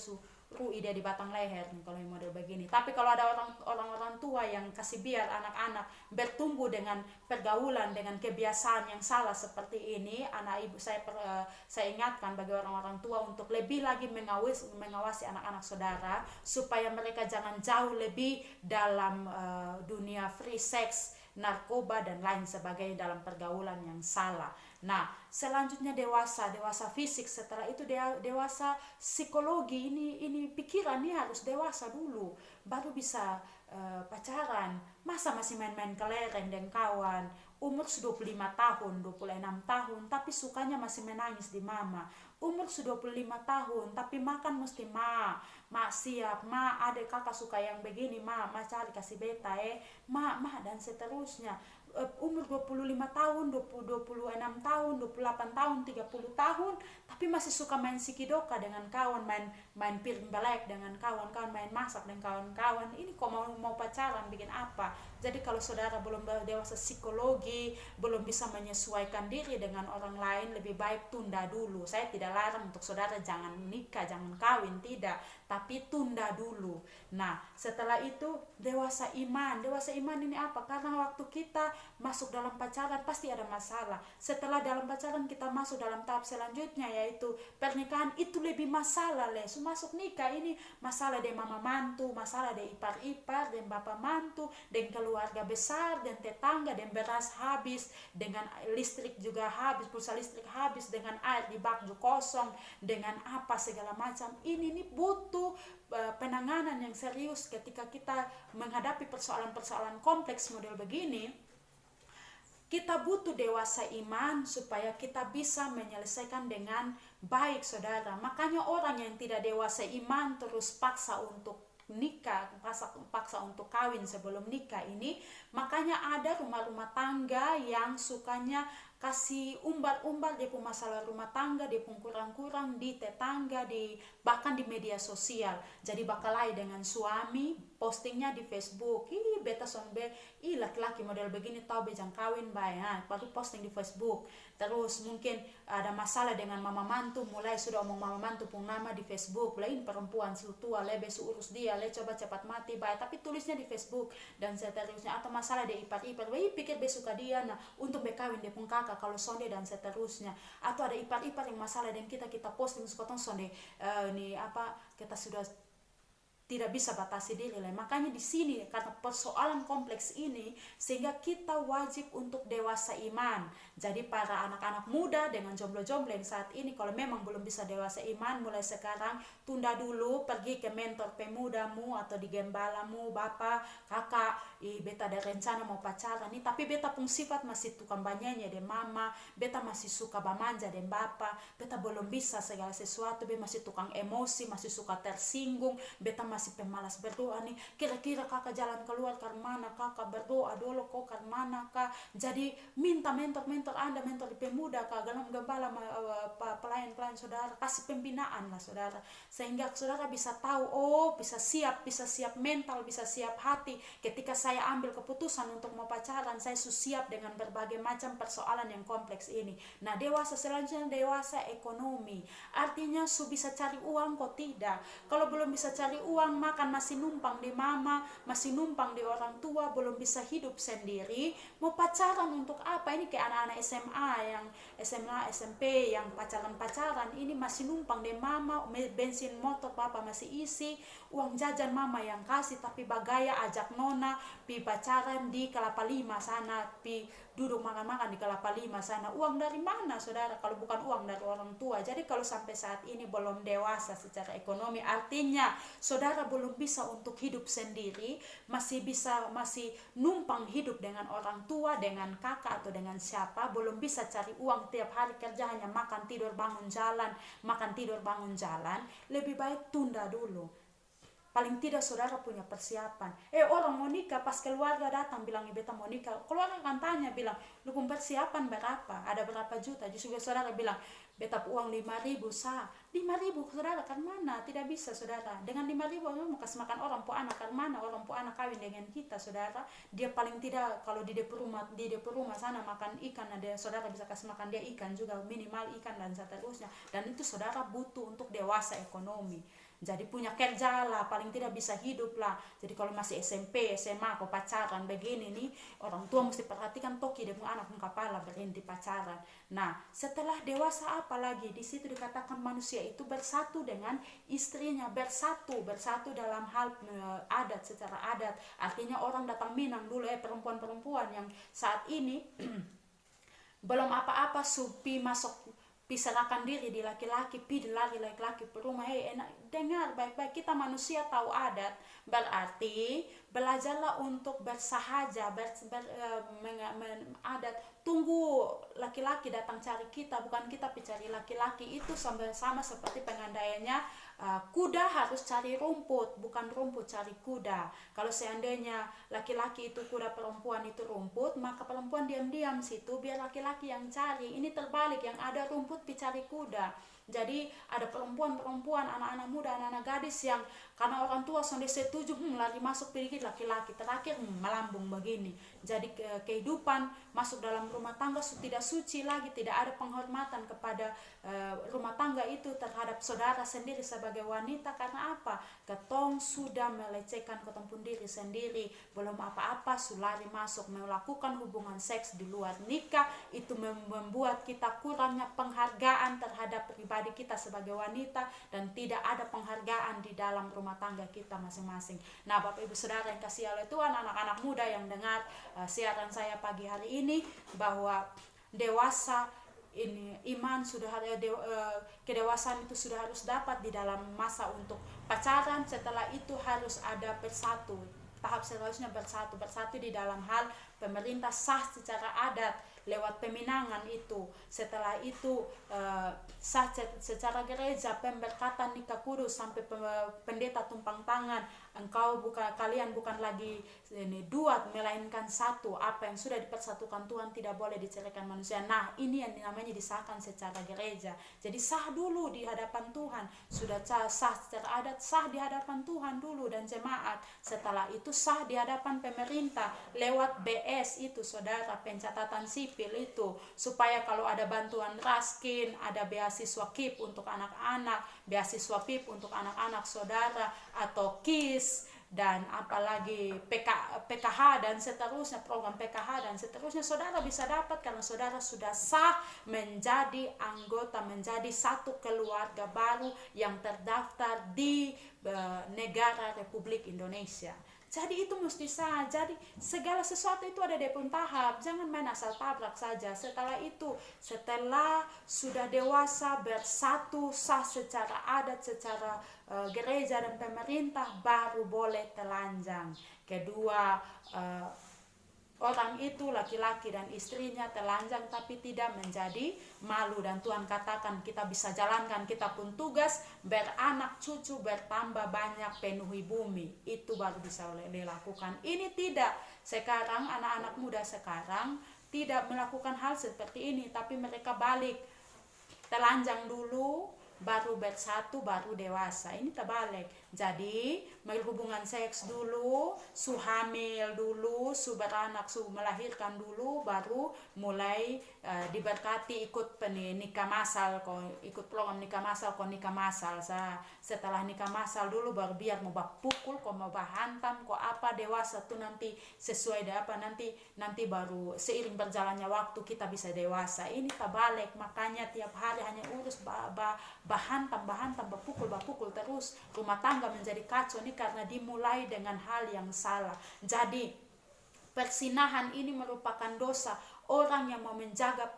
ide di batang leher nih, kalau model begini. Tapi kalau ada orang-orang tua yang kasih biar anak-anak bertumbuh dengan pergaulan, dengan kebiasaan yang salah seperti ini, anak ibu saya ingatkan bagi orang-orang tua untuk lebih lagi mengawasi anak-anak saudara, supaya mereka jangan jauh lebih dalam dunia free sex, narkoba dan lain sebagainya, dalam pergaulan yang salah. Nah, selanjutnya dewasa fisik, setelah itu dewasa psikologi. Ini pikiran ini harus dewasa dulu, baru bisa pacaran. Masa masih main-main kelereng dengan kawan, umur 25 tahun, 26 tahun, tapi sukanya masih menangis di mama. Umur 25 tahun, tapi makan mesti ma siap, adek kakak suka yang begini, ma cari kasih beta ma dan seterusnya. Umur 25 tahun, 26 tahun, 28 tahun, 30 tahun, tapi masih suka main sikidoka dengan kawan, main piring belek dengan kawan-kawan, main masak dengan kawan-kawan. Ini kok mau pacaran bikin apa? Jadi kalau saudara belum dewasa psikologi, belum bisa menyesuaikan diri dengan orang lain, lebih baik tunda dulu. Saya tidak larang untuk saudara jangan nikah, jangan kawin, tidak, tapi tunda dulu. Nah, setelah itu dewasa iman ini apa? Karena waktu kita masuk dalam pacaran pasti ada masalah. Setelah dalam pacaran kita masuk dalam tahap selanjutnya yaitu pernikahan, itu lebih masalah le. So masuk nikah ini masalah de mama mantu, masalah de ipar-ipar, dan bapak mantu, dan keluarga besar, dan tetangga, dan beras habis, dengan listrik juga habis, pulsa listrik habis, dengan air di bak kosong, dengan apa segala macam. Ini nih butuh penanganan yang serius ketika kita menghadapi persoalan-persoalan kompleks model begini. Kita butuh dewasa iman supaya kita bisa menyelesaikan dengan baik, saudara. Makanya orang yang tidak dewasa iman terus paksa untuk nikah, paksa untuk kawin sebelum nikah ini, makanya ada rumah-rumah tangga yang sukanya kasih umbar-umbar dia pun masalah rumah tangga, dia pun kurang-kurang di tetangga, bahkan di media sosial. Jadi bakalai dengan suami, postingnya di Facebook, beta sonbe, laki-laki model begini tahu bejang kawin baik, baru posting di Facebook. Terus mungkin ada masalah dengan mama mantu, mulai sudah omong mama mantu pun nama di Facebook, lain perempuan tua, lebe urus dia, le coba cepat mati baik, tapi tulisnya di Facebook dan seterusnya. Atau masalah di ipar-ipar, pikir be suka dia, nah untuk bekawin dia pun kakak kalau sonde dan seterusnya. Atau ada ipar-ipar yang masalah dan kita posting suka sonde, kita sudah tidak bisa batasi diri lah. Makanya di sini karena persoalan kompleks ini sehingga kita wajib untuk dewasa iman. Jadi para anak-anak muda dengan jomblo-jomblo yang saat ini kalau memang belum bisa dewasa iman, mulai sekarang tunda dulu, pergi ke mentor pemudamu atau di gembalamu, bapak, kakak, beta ada rencana mau pacaran nih, tapi beta pun sifat masih tukang banyaknya de mama, beta masih suka bamanja de bapak, beta belum bisa segala sesuatu, beta masih tukang emosi, masih suka tersinggung, beta masih pemalas berdoa nih, kira-kira kakak jalan keluar karena mana, kakak berdoa dulu kok karena mana kak. Jadi minta mentor Anda, mentor di pemuda kak, dalam gembala pelayan-pelayan saudara, kasih pembinaan lah saudara, sehingga saudara bisa tahu, bisa siap mental, bisa siap hati ketika saya ambil keputusan untuk mau pacaran, saya siap dengan berbagai macam persoalan yang kompleks ini. Nah dewasa selanjutnya dewasa ekonomi, artinya bisa cari uang kok tidak. Kalau belum bisa cari uang, makan masih numpang di mama, masih numpang di orang tua, belum bisa hidup sendiri, mau pacaran untuk apa? Ini kayak anak-anak SMA yang SMA, SMP yang pacaran ini masih numpang di mama, bensin motor papa masih isi, uang jajan mama yang kasih, tapi bagaya ajak nona pi pacaran di Kelapa Lima sana, pi duduk makan-makan di Kelapa Lima sana. Uang dari mana saudara kalau bukan uang dari orang tua? Jadi kalau sampai saat ini belum dewasa secara ekonomi, artinya saudara belum bisa untuk hidup sendiri, masih numpang hidup dengan orang tua, dengan kakak atau dengan siapa, belum bisa cari uang tiap hari, kerja hanya makan tidur bangun jalan, lebih baik tunda dulu. Paling tidak saudara punya persiapan. Orang mau nikah, pas keluarga datang bilang beta mau nikah, keluarga kan tanya bilang, lu persiapan berapa, ada berapa juta? Justru saudara bilang beta uang 5.000 sah. 5.000 saudara kan mana? Tidak bisa saudara. Dengan 5.000 mau kasih makan orang po anak kan mana? Orang po anak kawin dengan kita saudara. Dia paling tidak kalau di depan rumah sana makan ikan, ada saudara bisa kasih makan dia ikan juga, minimal ikan dan seterusnya. Dan itu saudara butuh untuk dewasa ekonomi. Jadi punya kerja lah, paling tidak bisa hidup lah. Jadi kalau masih SMP, SMA, kok pacaran begini nih, orang tua mesti perhatikan toki dia anak kepala berhenti pacaran. Nah, setelah dewasa apa lagi? Di situ dikatakan manusia itu bersatu dengan istrinya, bersatu dalam hal adat, secara adat. Artinya orang datang Minang dulu, perempuan-perempuan yang saat ini belum apa-apa supi masuk pisahkan diri di laki-laki, lari laki-laki per rumah. Enak dengar baik-baik, kita manusia tahu adat, berarti belajarlah untuk bersahaja, adat. Tunggu laki-laki datang cari kita, bukan kita cari laki-laki. Itu sama seperti pengandaiannya kuda harus cari rumput, bukan rumput cari kuda. Kalau seandainya laki-laki itu kuda, perempuan itu rumput, maka perempuan diam-diam situ biar laki-laki yang cari. Ini terbalik, yang ada rumput cari kuda. Jadi ada perempuan-perempuan, anak-anak muda, anak-anak gadis yang karena orang tua sudah setuju lari masuk sedikit laki-laki, terakhir melambung begini. Jadi kehidupan masuk dalam rumah tangga tidak suci lagi, tidak ada penghormatan kepada rumah tangga itu terhadap saudara sendiri sebagai wanita. Karena apa? Ketong sudah melecehkan ketong pun diri sendiri, belum apa-apa sulari masuk melakukan hubungan seks di luar nikah. Itu membuat kita kurangnya penghargaan terhadap pribadi kita sebagai wanita, dan tidak ada penghargaan di dalam rumah tangga kita masing-masing. Nah, Bapak Ibu Saudara yang kasih oleh Tuhan, anak-anak muda yang dengar siaran saya pagi hari ini, bahwa dewasa ini iman sudah ada, kedewasaan itu sudah harus dapat di dalam masa untuk pacaran. Setelah itu harus ada bersatu, tahap seterusnya bersatu di dalam hal pemerintah sah secara adat lewat peminangan itu. Setelah itu sah secara gereja, pemberkatan nikah kudus sampai pendeta tumpang tangan. Kalian bukan lagi dua melainkan satu. Apa yang sudah dipersatukan Tuhan tidak boleh diceraikan manusia. Nah, ini yang namanya disahkan secara gereja. Jadi sah dulu di hadapan Tuhan. Sudah sah secara adat, sah di hadapan Tuhan dulu dan jemaat. Setelah itu sah di hadapan pemerintah lewat BS itu, saudara, pencatatan sipil itu, supaya kalau ada bantuan raskin, ada beasiswa KIP untuk anak-anak, beasiswa PIP untuk anak-anak saudara, atau KIS, dan apalagi PKH dan seterusnya, program PKH dan seterusnya, saudara bisa dapat karena saudara sudah sah menjadi anggota, menjadi satu keluarga baru yang terdaftar di negara Republik Indonesia. Jadi itu mesti sah. Jadi segala sesuatu itu ada di pun tahap. Jangan main asal tabrak saja. Setelah itu, setelah sudah dewasa, bersatu, sah secara adat, secara gereja dan pemerintah, baru boleh telanjang. Kedua, orang itu, laki-laki dan istrinya telanjang tapi tidak menjadi malu, dan Tuhan katakan kita bisa jalankan kita pun tugas beranak cucu bertambah banyak, penuhi bumi. Itu baru bisa dilakukan. Ini tidak. Sekarang anak-anak muda sekarang tidak melakukan hal seperti ini, tapi mereka balik, telanjang dulu baru bersatu, baru dewasa. Ini terbalik. Jadi berhubungan seks dulu, hamil dulu, beranak, melahirkan dulu, baru mulai diberkati ikut nikah masal, ikut program nikah masal, nikah masal. Setelah nikah masal dulu baru biar mau pukul, mau hantam, apa dewasa tuh nanti sesuai apa nanti baru seiring berjalannya waktu kita bisa dewasa. Ini terbalik. Makanya tiap hari hanya urus bahantam, bapukul terus, rumah tangga menjadi kacau nih karena dimulai dengan hal yang salah. Jadi persinahan ini merupakan dosa. Orang yang mau menjaga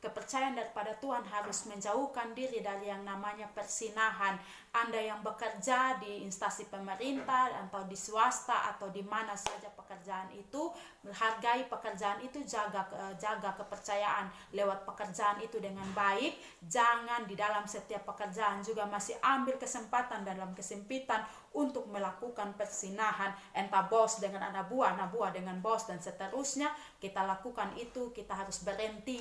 kepercayaan daripada Tuhan harus menjauhkan diri dari yang namanya persinahan. Anda yang bekerja di instansi pemerintah atau di swasta atau di mana saja pekerjaan itu, hargai pekerjaan itu, jaga kepercayaan lewat pekerjaan itu dengan baik. Jangan di dalam setiap pekerjaan juga masih ambil kesempatan dalam kesempitan untuk melakukan persinahan, entah bos dengan anak buah dengan bos dan seterusnya. Kita lakukan itu, kita harus berhenti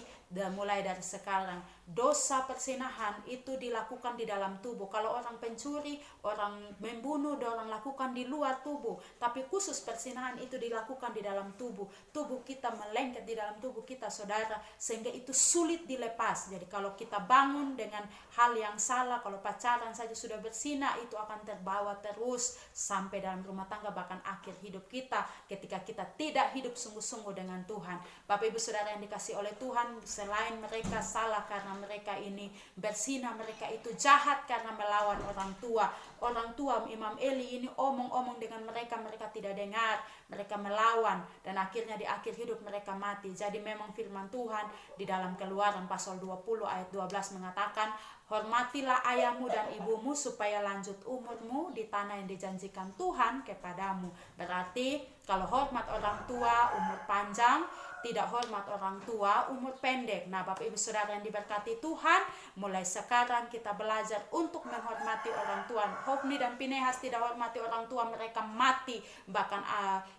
mulai dari sekarang. Dosa persinahan itu dilakukan di dalam tubuh. Kalau orang pencuri, orang membunuh, orang lakukan di luar tubuh, tapi khusus persinahan itu dilakukan di dalam tubuh. Tubuh kita melengket di dalam tubuh kita, saudara, sehingga itu sulit dilepas. Jadi kalau kita bangun dengan hal yang salah, kalau pacaran saja sudah berzina, itu akan terbawa terus sampai dalam rumah tangga, bahkan akhir hidup kita ketika kita tidak hidup sungguh-sungguh dengan Tuhan. Bapak Ibu Saudara yang dikasih oleh Tuhan, selain mereka salah karena mereka ini berzina, mereka itu jahat karena melawan orang tua. Orang tua Imam Eli ini omong-omong dengan mereka tidak dengar, mereka melawan, dan akhirnya di akhir hidup mereka mati. Jadi memang firman Tuhan di dalam Keluaran pasal 20 ayat 12 mengatakan, hormatilah ayahmu dan ibumu supaya lanjut umurmu di tanah yang dijanjikan Tuhan kepadamu. Berarti kalau hormat orang tua, umur panjang, tidak hormat orang tua, umur pendek. Nah, Bapak Ibu Saudara yang diberkati Tuhan, mulai sekarang kita belajar untuk menghormati orang tua. Hofni dan Pinehas tidak hormati orang tua, mereka mati, bahkan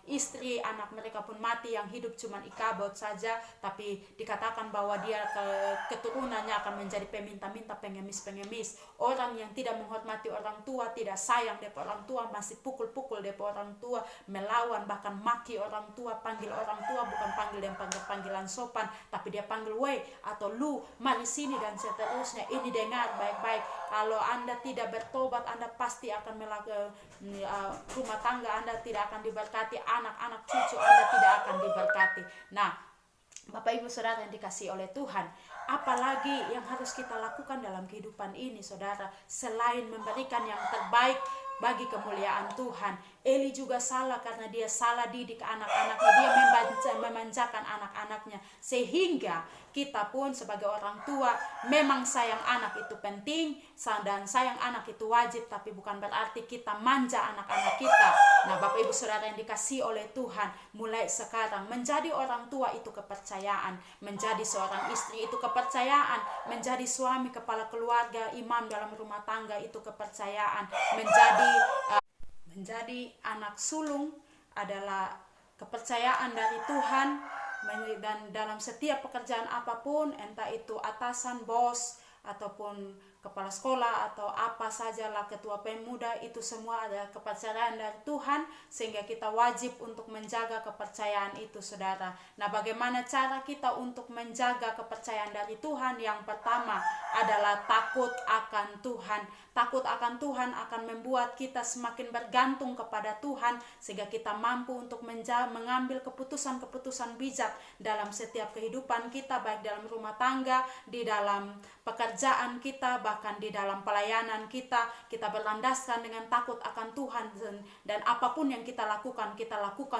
istri anak mereka pun mati, yang hidup cuma Ikabod saja, tapi dikatakan bahwa dia keturunannya akan menjadi peminta-minta, pengemis-pengemis. Orang yang tidak menghormati orang tua, tidak sayang depa orang tua, masih pukul-pukul depa orang tua, melawan, bahkan maki orang tua, panggil orang tua bukan panggil dan panggilan sopan, tapi dia panggil weh atau lu, mari sini dan seterusnya. Ini dengar baik-baik, kalau Anda tidak bertobat, Anda pasti akan melakukan rumah tangga Anda tidak akan diberkati, anak-anak cucu Anda tidak akan diberkati. Nah, Bapak Ibu Saudara yang dikasihi oleh Tuhan, apalagi yang harus kita lakukan dalam kehidupan ini, saudara, selain memberikan yang terbaik bagi kemuliaan Tuhan. Eli juga salah karena dia salah didik anak-anaknya, dia memanjakan anak-anaknya, sehingga kita pun sebagai orang tua memang sayang anak itu penting dan sayang anak itu wajib, tapi bukan berarti kita manja anak-anak kita. Nah, Bapak Ibu Saudara yang dikasihi oleh Tuhan, mulai sekarang menjadi orang tua itu kepercayaan, menjadi seorang istri itu kepercayaan, menjadi suami kepala keluarga, imam dalam rumah tangga itu kepercayaan, menjadi anak sulung adalah kepercayaan dari Tuhan. Dan dalam setiap pekerjaan apapun, entah itu atasan, bos, ataupun kepala sekolah, atau apa sajalah, ketua pemuda, itu semua adalah kepercayaan dari Tuhan, sehingga kita wajib untuk menjaga kepercayaan itu, saudara. Nah, bagaimana cara kita untuk menjaga kepercayaan dari Tuhan? Yang pertama adalah takut akan Tuhan. Takut akan Tuhan akan membuat kita semakin bergantung kepada Tuhan, sehingga kita mampu untuk mengambil keputusan-keputusan bijak dalam setiap kehidupan kita, baik dalam rumah tangga, di dalam pekerjaan kita, bahkan di dalam pelayanan kita. Kita berlandaskan dengan takut akan Tuhan, dan apapun yang kita lakukan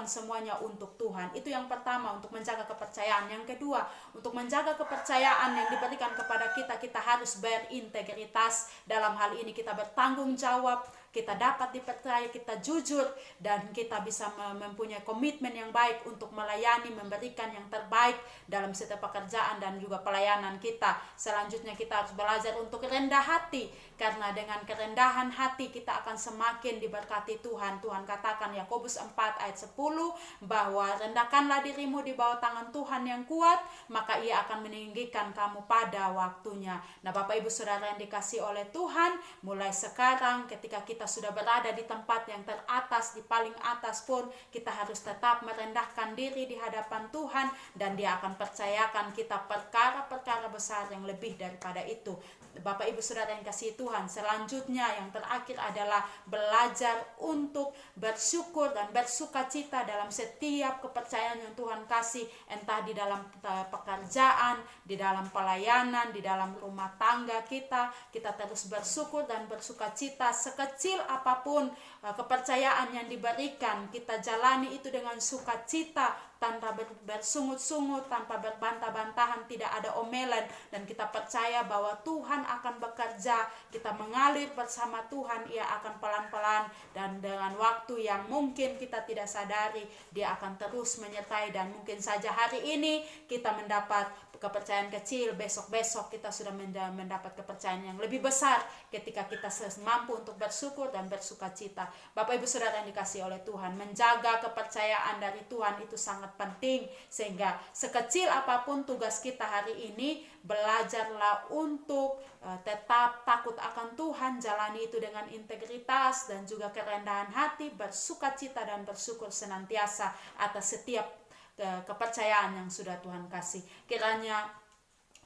semuanya untuk Tuhan. Itu yang pertama, untuk menjaga kepercayaan. Yang kedua, untuk menjaga kepercayaan yang diberikan kepada kita, kita harus berintegritas. Dalam hal ini kita bertanggung jawab, kita dapat dipercaya, kita jujur, dan kita bisa mempunyai komitmen yang baik untuk melayani, memberikan yang terbaik dalam setiap pekerjaan dan juga pelayanan kita. Selanjutnya kita harus belajar untuk rendah hati, karena dengan kerendahan hati kita akan semakin diberkati Tuhan. Tuhan katakan, Yakobus 4 ayat 10, bahwa rendahkanlah dirimu di bawah tangan Tuhan yang kuat, maka Ia akan meninggikan kamu pada waktunya. Nah, Bapak Ibu Saudara yang dikasihi oleh Tuhan, mulai sekarang ketika kita sudah berada di tempat yang teratas, di paling atas pun, kita harus tetap merendahkan diri di hadapan Tuhan, dan Dia akan percayakan kita perkara-perkara besar yang lebih daripada itu. Bapak Ibu Saudara yang kasih Tuhan, selanjutnya yang terakhir adalah belajar untuk bersyukur dan bersukacita dalam setiap kepercayaan yang Tuhan kasih, entah di dalam pekerjaan, di dalam pelayanan, di dalam rumah tangga kita terus bersyukur dan bersukacita. Sekecil apapun kepercayaan yang diberikan, kita jalani itu dengan sukacita, tanpa bersungut-sungut, tanpa berbantah-bantahan, tidak ada omelan, dan kita percaya bahwa Tuhan akan bekerja. Kita mengalir bersama Tuhan, Ia akan pelan-pelan, dan dengan waktu yang mungkin kita tidak sadari, Dia akan terus menyertai. Dan mungkin saja hari ini kita mendapat kepercayaan kecil, besok-besok kita sudah mendapat kepercayaan yang lebih besar ketika kita mampu untuk bersyukur dan bersukacita. Bapak Ibu Saudara yang dikasihi oleh Tuhan, menjaga kepercayaan dari Tuhan itu sangat penting, sehingga sekecil apapun tugas kita hari ini, belajarlah untuk tetap takut akan Tuhan, jalani itu dengan integritas dan juga kerendahan hati, bersukacita dan bersyukur senantiasa atas setiap kepercayaan yang sudah Tuhan kasih. Kiranya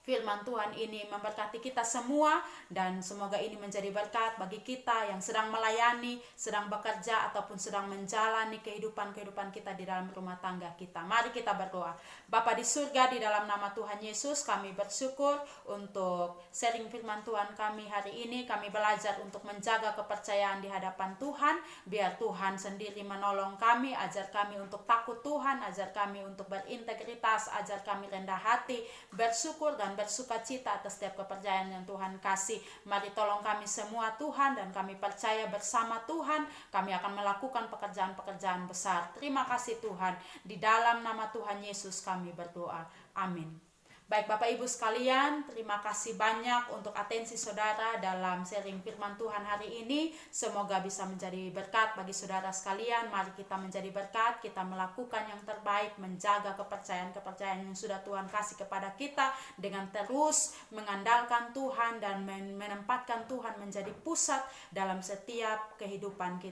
firman Tuhan ini memberkati kita semua, dan semoga ini menjadi berkat bagi kita yang sedang melayani, sedang bekerja, ataupun sedang menjalani kehidupan kita di dalam rumah tangga kita. Mari kita berdoa. Bapa di surga, di dalam nama Tuhan Yesus, kami bersyukur untuk sharing firman Tuhan kami hari ini. Kami belajar untuk menjaga kepercayaan di hadapan Tuhan. Biar Tuhan sendiri menolong kami, ajar kami untuk takut Tuhan, ajar kami untuk berintegritas, ajar kami rendah hati, bersyukur dan dan bersuka cita atas setiap kepercayaan yang Tuhan kasih. Mari tolong kami semua Tuhan, dan kami percaya bersama Tuhan kami akan melakukan pekerjaan-pekerjaan besar. Terima kasih Tuhan, di dalam nama Tuhan Yesus kami berdoa, amin. Baik Bapak Ibu sekalian, terima kasih banyak untuk atensi saudara dalam sharing firman Tuhan hari ini. Semoga bisa menjadi berkat bagi saudara sekalian. Mari kita menjadi berkat, kita melakukan yang terbaik, menjaga kepercayaan-kepercayaan yang sudah Tuhan kasih kepada kita dengan terus mengandalkan Tuhan dan menempatkan Tuhan menjadi pusat dalam setiap kehidupan kita.